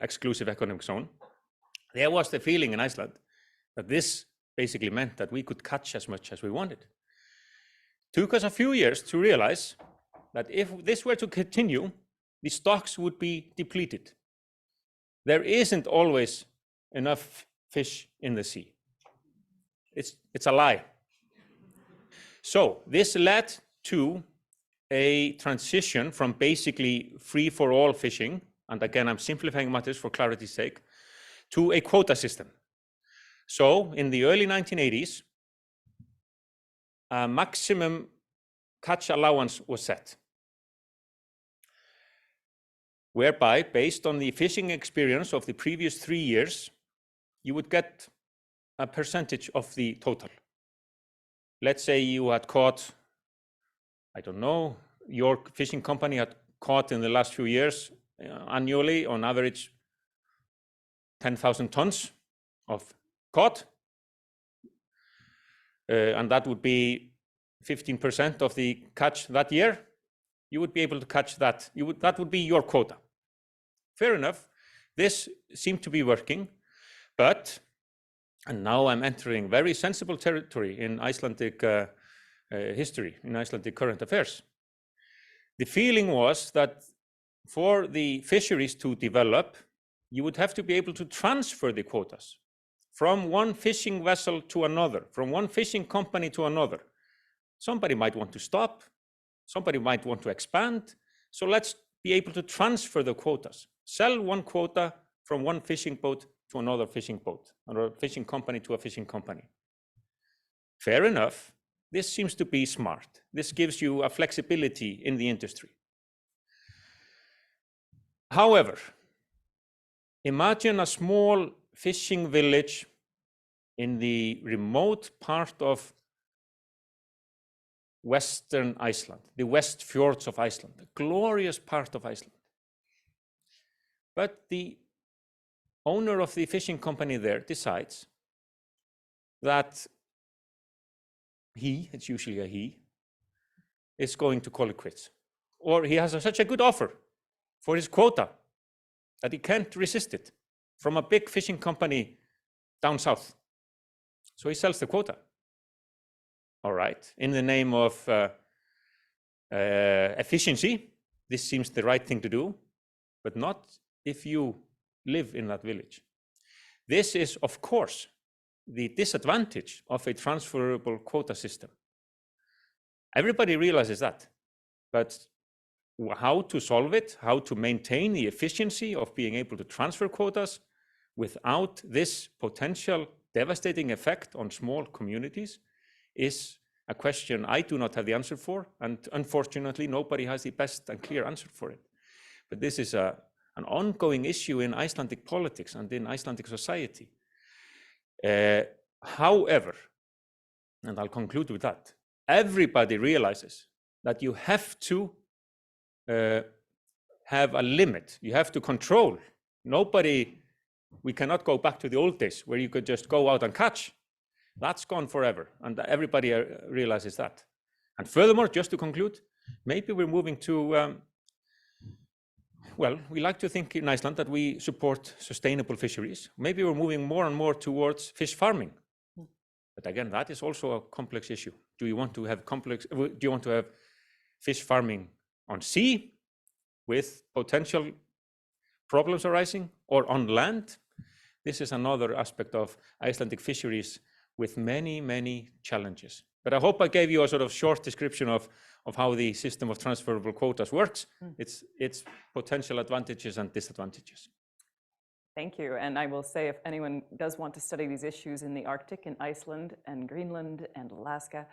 exclusive economic zone, there was the feeling in Iceland that this basically meant that we could catch as much as we wanted. Took us a few years to realize that if this were to continue, the stocks would be depleted. There isn't always enough fish in the sea. It's a lie. So this led to a transition from basically free-for-all fishing, and again, I'm simplifying matters for clarity's sake, to a quota system. So in the early 1980s, a maximum catch allowance was set, whereby, based on the fishing experience of the previous 3 years, you would get a percentage of the total. Let's say you had caught, I don't know, your fishing company had caught in the last few years annually, on average, 10,000 tons of cod. And that would be 15% of the catch that year. You would be able to catch that. That would be your quota. Fair enough. This seemed to be working, but, and now I'm entering very sensible territory in Icelandic history, in Icelandic current affairs. The feeling was that for the fisheries to develop, you would have to be able to transfer the quotas from one fishing vessel to another, from one fishing company to another. Somebody might want to stop, somebody might want to expand, so let's be able to transfer the quotas. Sell one quota from one fishing boat to another fishing boat, or a fishing company to a fishing company. Fair enough. This seems to be smart. This gives you a flexibility in the industry. However, imagine a small fishing village in the remote part of Western Iceland, the West Fjords of Iceland, a glorious part of Iceland. But the owner of the fishing company there decides that it's usually a he, is going to call it quits. Or he has such a good offer for his quota that he can't resist it from a big fishing company down south. So he sells the quota. All right, in the name of efficiency, this seems the right thing to do, but not if you live in that village. This is, of course, the disadvantage of a transferable quota system. Everybody realizes that, but how to solve it, how to maintain the efficiency of being able to transfer quotas without this potential devastating effect on small communities is a question I do not have the answer for, and unfortunately nobody has the best and clear answer for it. But this is an ongoing issue in Icelandic politics and in Icelandic society. However, and I'll conclude with that, everybody realizes that you have to have a limit. You have to control. We cannot go back to the old days where you could just go out and catch. That's gone forever, and everybody realizes that. And furthermore, just to conclude, maybe we're moving to, well, we like to think in Iceland that we support sustainable fisheries. Maybe we're moving more and more towards fish farming. But again, that is also a complex issue. Do you want to have fish farming on sea with potential problems arising, or on land? This is another aspect of Icelandic fisheries with many, many challenges. But I hope I gave you a sort of short description of how the system of transferable quotas works, its potential advantages and disadvantages. Thank you. And I will say, if anyone does want to study these issues in the Arctic, in Iceland and Greenland and Alaska,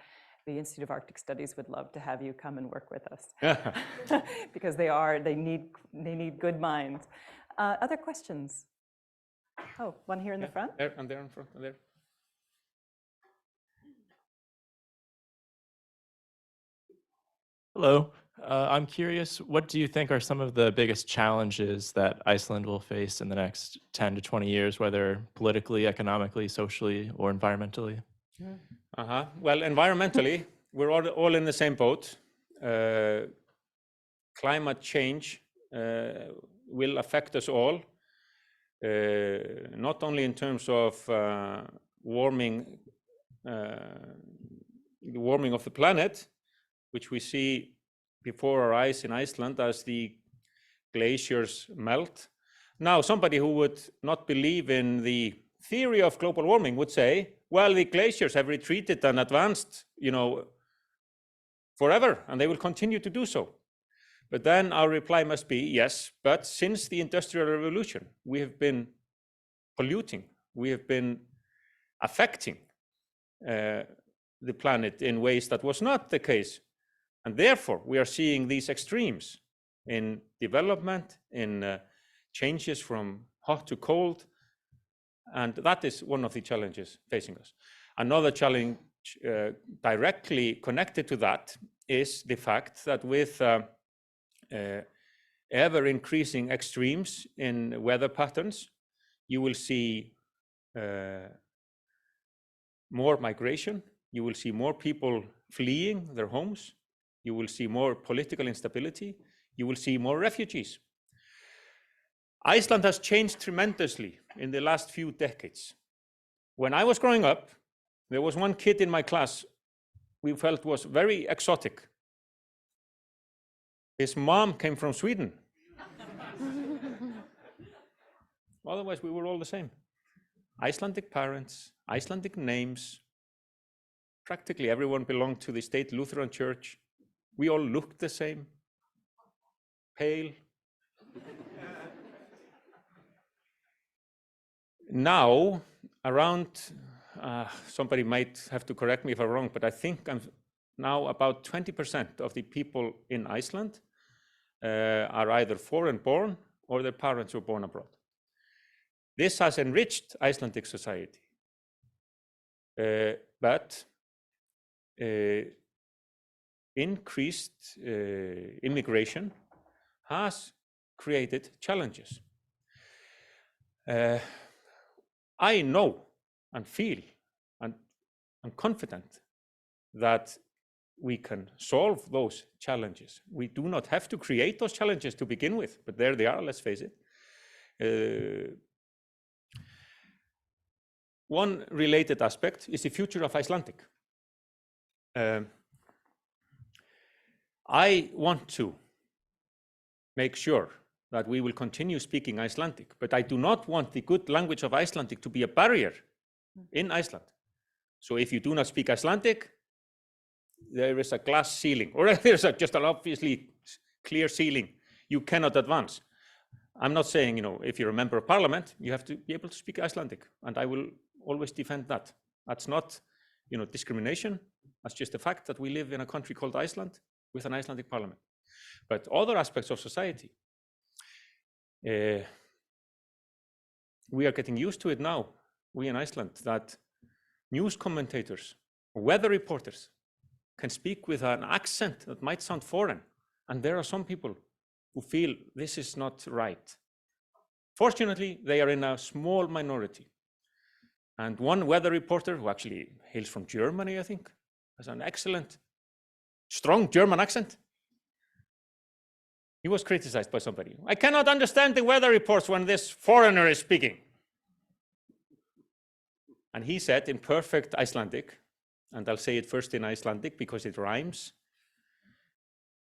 the Institute of Arctic Studies would love to have you come and work with us. Because they need good minds. Other questions? Oh, one here in the front. There, and there in front, and there. Hello. I'm curious, what do you think are some of the biggest challenges that Iceland will face in the next 10 to 20 years, whether politically, economically, socially, or environmentally? Well, environmentally, we're all in the same boat. Climate change will affect us all, not only in terms of warming of the planet, which we see before our eyes in Iceland as the glaciers melt. Now, somebody who would not believe in the theory of global warming would say, well, the glaciers have retreated and advanced, forever, and they will continue to do so. But then our reply must be, yes, but since the Industrial Revolution, we have been polluting, we have been affecting the planet in ways that was not the case. And therefore, we are seeing these extremes in development, in changes from hot to cold. And that is one of the challenges facing us. Another challenge directly connected to that is the fact that with ever increasing extremes in weather patterns, you will see more migration, you will see more people fleeing their homes, you will see more political instability, you will see more refugees. Iceland has changed tremendously in the last few decades. When I was growing up, there was one kid in my class we felt was very exotic. His mom came from Sweden. Otherwise, we were all the same. Icelandic parents, Icelandic names. Practically everyone belonged to the state Lutheran Church. We all looked the same, pale. Now, around, somebody might have to correct me if I'm wrong, but I think now about 20% of the people in Iceland are either foreign born or their parents were born abroad. This has enriched Icelandic society, but increased immigration has created challenges. I know and feel and I'm confident that we can solve those challenges. We do not have to create those challenges to begin with, but there they are, let's face it. One related aspect is the future of Icelandic. I want to make sure that we will continue speaking Icelandic, but I do not want the good language of Icelandic to be a barrier in Iceland. So if you do not speak Icelandic, there is a glass ceiling, or there's just an obviously clear ceiling. You cannot advance. I'm not saying, if you're a member of parliament, you have to be able to speak Icelandic, and I will always defend that. That's not, discrimination. That's just the fact that we live in a country called Iceland with an Icelandic parliament. But other aspects of society, we are getting used to it now, we in Iceland, that news commentators, weather reporters can speak with an accent that might sound foreign. And there are some people who feel this is not right. Fortunately, they are in a small minority. And one weather reporter, who actually hails from Germany, I think, has an excellent, strong German accent. He was criticized by somebody. I cannot understand the weather reports when this foreigner is speaking. And he said in perfect Icelandic, and I'll say it first in Icelandic because it rhymes,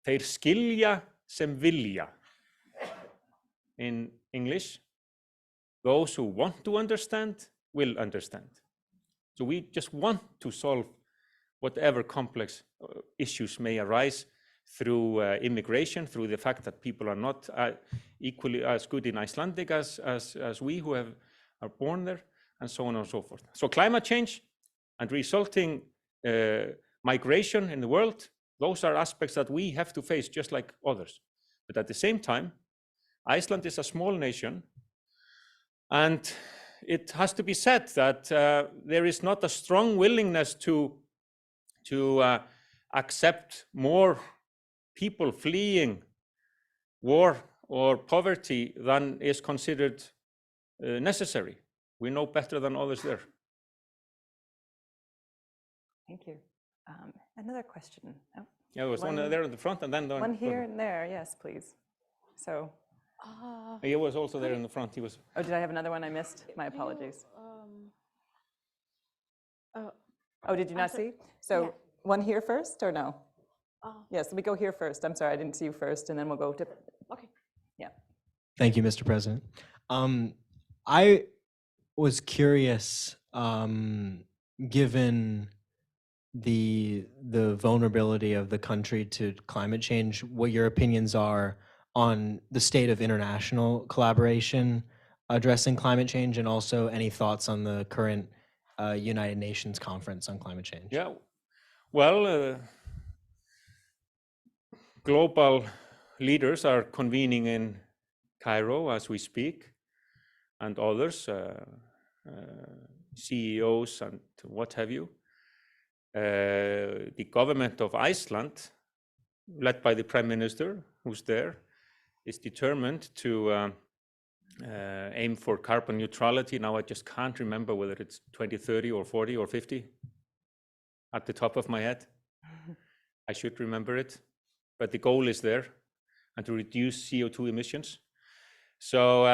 þeir skilja sem vilja. In English, those who want to understand will understand. So we just want to solve whatever complex issues may arise through immigration, through the fact that people are not equally as good in Icelandic as we who are born there, and so on and so forth. So climate change and resulting migration in the world, those are aspects that we have to face just like others. But at the same time, Iceland is a small nation, and it has to be said that there is not a strong willingness to accept more people fleeing war or poverty than is considered necessary. We know better than others there. Thank you. Another question. Oh, Yeah, there was one there in the front, and then one here and there. Yes, please. So. He was also there in the front. He was. Oh, did I have another one I missed? My apologies. Oh, did you not see? So yeah. One here first or no? Yes, we go here first. I'm sorry, I didn't see you first, and then we'll go to. Okay. Yeah. Thank you, Mr. President. I was curious, given the vulnerability of the country to climate change, what your opinions are on the state of international collaboration addressing climate change, and also any thoughts on the current United Nations conference on climate change. Yeah, well, global leaders are convening in Cairo as we speak, and others, CEOs and what have you. The government of Iceland, led by the Prime Minister, who's there, is determined to aim for carbon neutrality. Now I just can't remember whether it's 2030 or 40 or 50 at the top of my head. I should remember it, but the goal is there, and to reduce CO2 emissions. So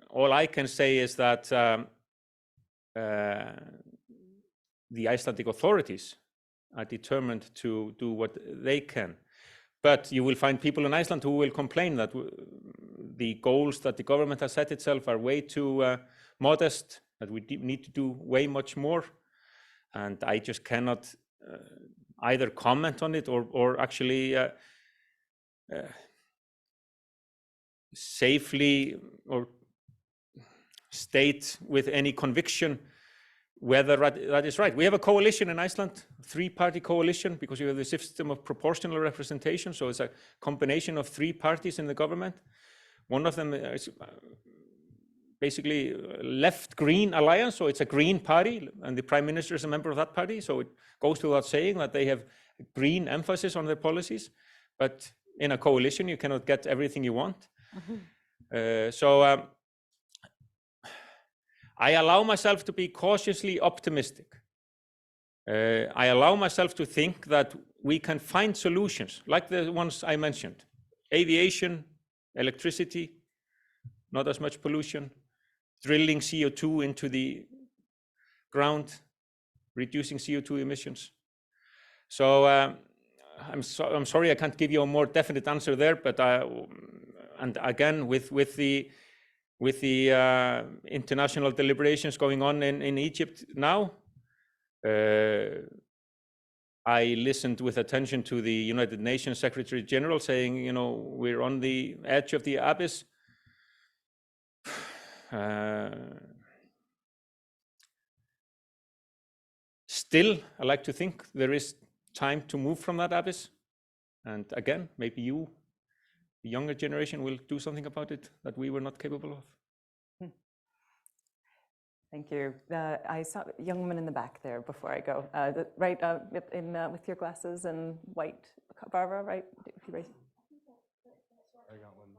all I can say is that the Icelandic authorities are determined to do what they can. But you will find people in Iceland who will complain that the goals that the government has set itself are way too modest, that we need to do way much more. And I just cannot either comment on it or actually safely or state with any conviction whether that is right. We have a coalition in Iceland, three-party coalition, because you have the system of proportional representation. So it's a combination of three parties in the government. One of them is basically left-green alliance, so it's a green party, and the prime minister is a member of that party, so it goes without saying that they have green emphasis on their policies, but in a coalition you cannot get everything you want. I allow myself to be cautiously optimistic. I allow myself to think that we can find solutions like the ones I mentioned: aviation, electricity, not as much pollution, drilling CO2 into the ground, reducing CO2 emissions. So I'm sorry I can't give you a more definite answer there, but and again with the international deliberations going on in Egypt now, I listened with attention to the United Nations Secretary General saying, you know, we're on the edge of the abyss. Still, I like to think there is time to move from that abyss. And again, maybe you, the younger generation, will do something about it that we were not capable of. Thank you. I saw a young woman in the back there before I go. Right with your glasses and white. Barbara, right? If you raise. I got one.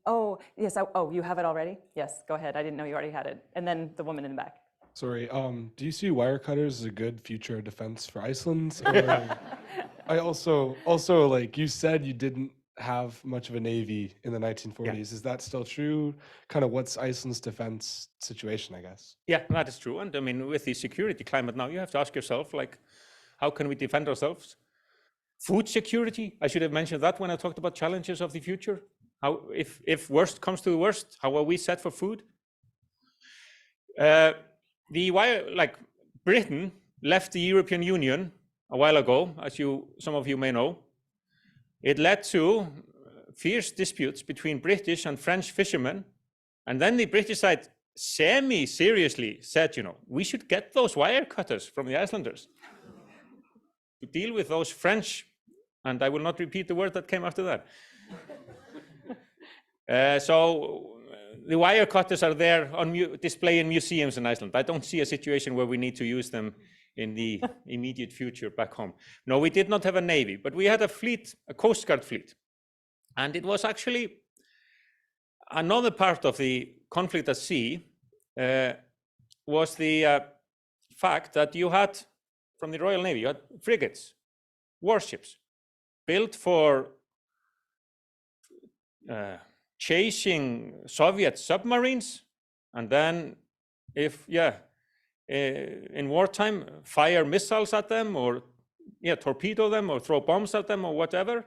Oh, yes. Oh, you have it already? Yes, go ahead. I didn't know you already had it. And then the woman in the back. Sorry. Do you see wire cutters as a good future defense for Iceland? Or I also like you said you didn't have much of a navy in the 1940s. Yeah. Is that still true? Kind of what's Iceland's defense situation, I guess? Yeah, that is true. And I mean, with the security climate now, you have to ask yourself, like, how can we defend ourselves? Food security, I should have mentioned that when I talked about challenges of the future. How, if worst comes to the worst, how are we set for food? Britain left the European Union a while ago, as some of you may know. It led to fierce disputes between British and French fishermen. And then the British side semi-seriously said, you know, we should get those wire cutters from the Icelanders to deal with those French, and I will not repeat the word that came after that. So the wire cutters are there on display in museums in Iceland. I don't see a situation where we need to use them in the immediate future back home. No, we did not have a navy, but we had a fleet, a Coast Guard fleet. And it was actually another part of the conflict at sea was the fact that you had, from the Royal Navy, you had frigates, warships, built for chasing Soviet submarines, and then in wartime, fire missiles at them, or torpedo them, or throw bombs at them, or whatever.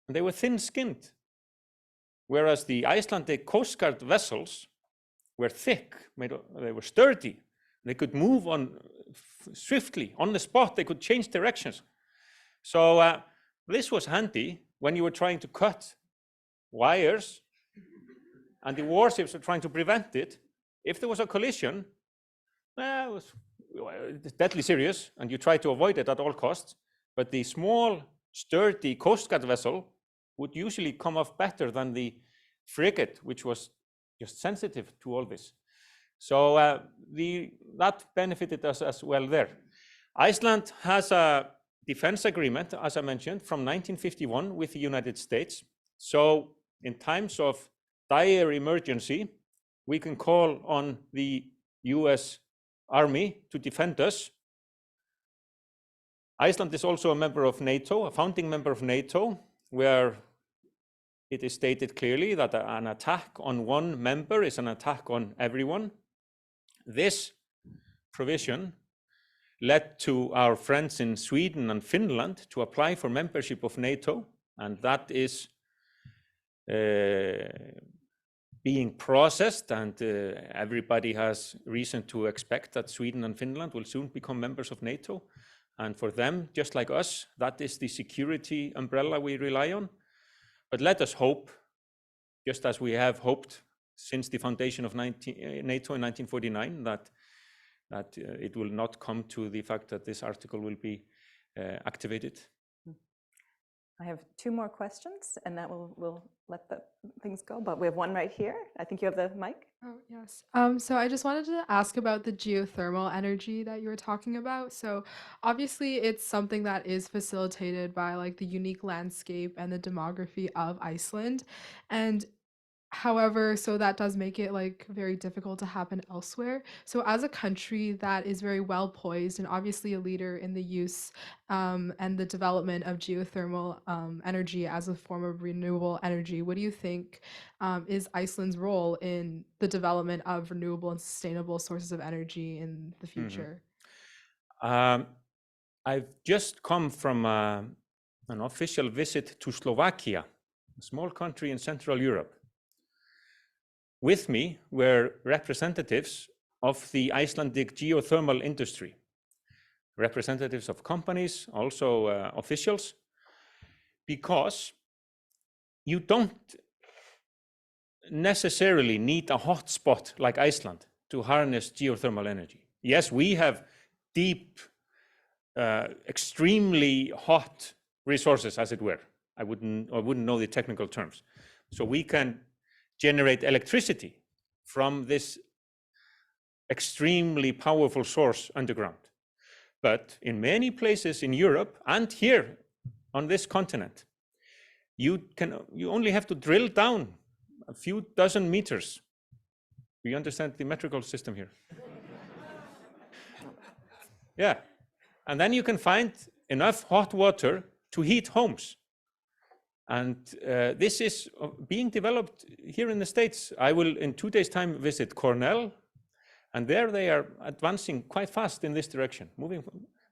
And they were thin-skinned. Whereas the Icelandic Coast Guard vessels were thick, they were sturdy. They could move on swiftly, on the spot. They could change directions. So this was handy when you were trying to cut wires, and the warships were trying to prevent it. If there was a collision, it was deadly serious, and you try to avoid it at all costs. But the small, sturdy Coast Guard vessel would usually come off better than the frigate, which was just sensitive to all this. So that benefited us as well there. Iceland has a defense agreement, as I mentioned, from 1951 with the United States. So in times of dire emergency, we can call on the US Army to defend us. Iceland is also a member of NATO, a founding member of NATO, where it is stated clearly that an attack on one member is an attack on everyone. This provision led to our friends in Sweden and Finland to apply for membership of NATO, and that is being processed, and everybody has reason to expect that Sweden and Finland will soon become members of NATO. And for them, just like us, that is the security umbrella we rely on. But let us hope, just as we have hoped since the foundation of NATO in 1949, that it will not come to the fact that this article will be activated. I have 2 more questions, and that we'll let the things go. But we have one right here. I think you have the mic. Oh, yes. So I just wanted to ask about the geothermal energy that you were talking about. So obviously it's something that is facilitated by like the unique landscape and the demography of Iceland. And however, so that does make it like very difficult to happen elsewhere. So as a country that is very well poised and obviously a leader in the use and the development of geothermal energy as a form of renewable energy, what do you think is Iceland's role in the development of renewable and sustainable sources of energy in the future? I've just come from an official visit to Slovakia, a small country in Central Europe. With me were representatives of the Icelandic geothermal industry, representatives of companies, also officials, because you don't necessarily need a hot spot like Iceland to harness geothermal energy. Yes, we have deep, extremely hot resources, as it were. I wouldn't know the technical terms. So we can generate electricity from this extremely powerful source underground. But in many places in Europe and here on this continent, you only have to drill down a few dozen meters. Do you understand the metrical system here? Yeah, and then you can find enough hot water to heat homes. And this is being developed here in the States. I will, in 2 days' time, visit Cornell, and there they are advancing quite fast in this direction, moving.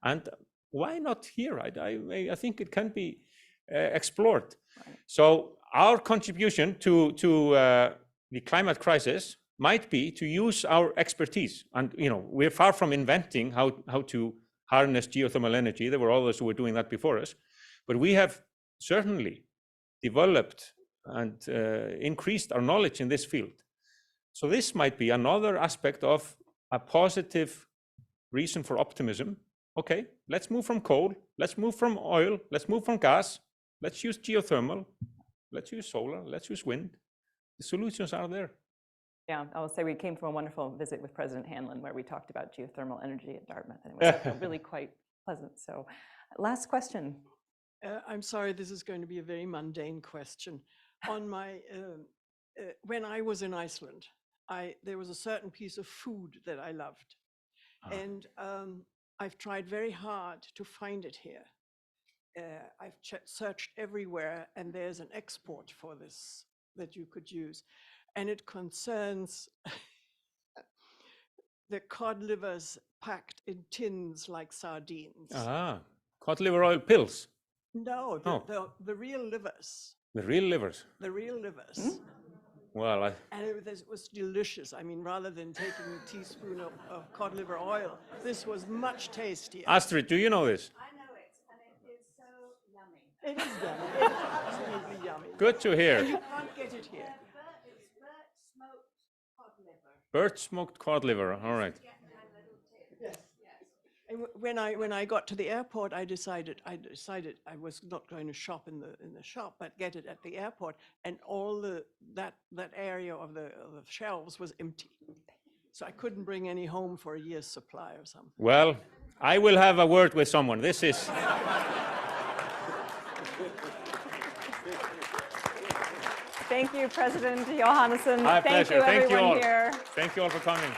And why not here? I think it can be explored. Right. So our contribution to the climate crisis might be to use our expertise. And we're far from inventing how to harness geothermal energy. There were others who were doing that before us, but we have certainly developed and increased our knowledge in this field. So this might be another aspect of a positive reason for optimism. Okay, let's move from coal, let's move from oil, let's move from gas, let's use geothermal, let's use solar, let's use wind. The solutions are there. Yeah, I'll say we came from a wonderful visit with President Hanlon where we talked about geothermal energy at Dartmouth, and it was really quite pleasant. So last question. I'm sorry, this is going to be a very mundane question. On my, when I was in Iceland, there was a certain piece of food that I loved. And I've tried very hard to find it here. I've searched everywhere, and there's an export for this that you could use. And it concerns the cod livers packed in tins like sardines. Cod liver oil pills. No, the real livers. The real livers? The real livers. Mm? Well, and it was delicious. I mean, rather than taking a teaspoon of cod liver oil, this was much tastier. Astrid, do you know this? I know it, and it is so yummy. It is yummy. It's absolutely yummy. Good to hear. And you can't get it here. It's birch smoked cod liver. Birch smoked cod liver, all right. Yes. And when I got to the airport, I decided I was not going to shop in the shop, but get it at the airport, and all that area of the shelves was empty, so I couldn't bring any home for a year's supply or something. Well, I will have a word with someone. This is. Thank you, President Jóhannesson. My Thank pleasure. you, Thank you everyone all. here. Thank you all for coming.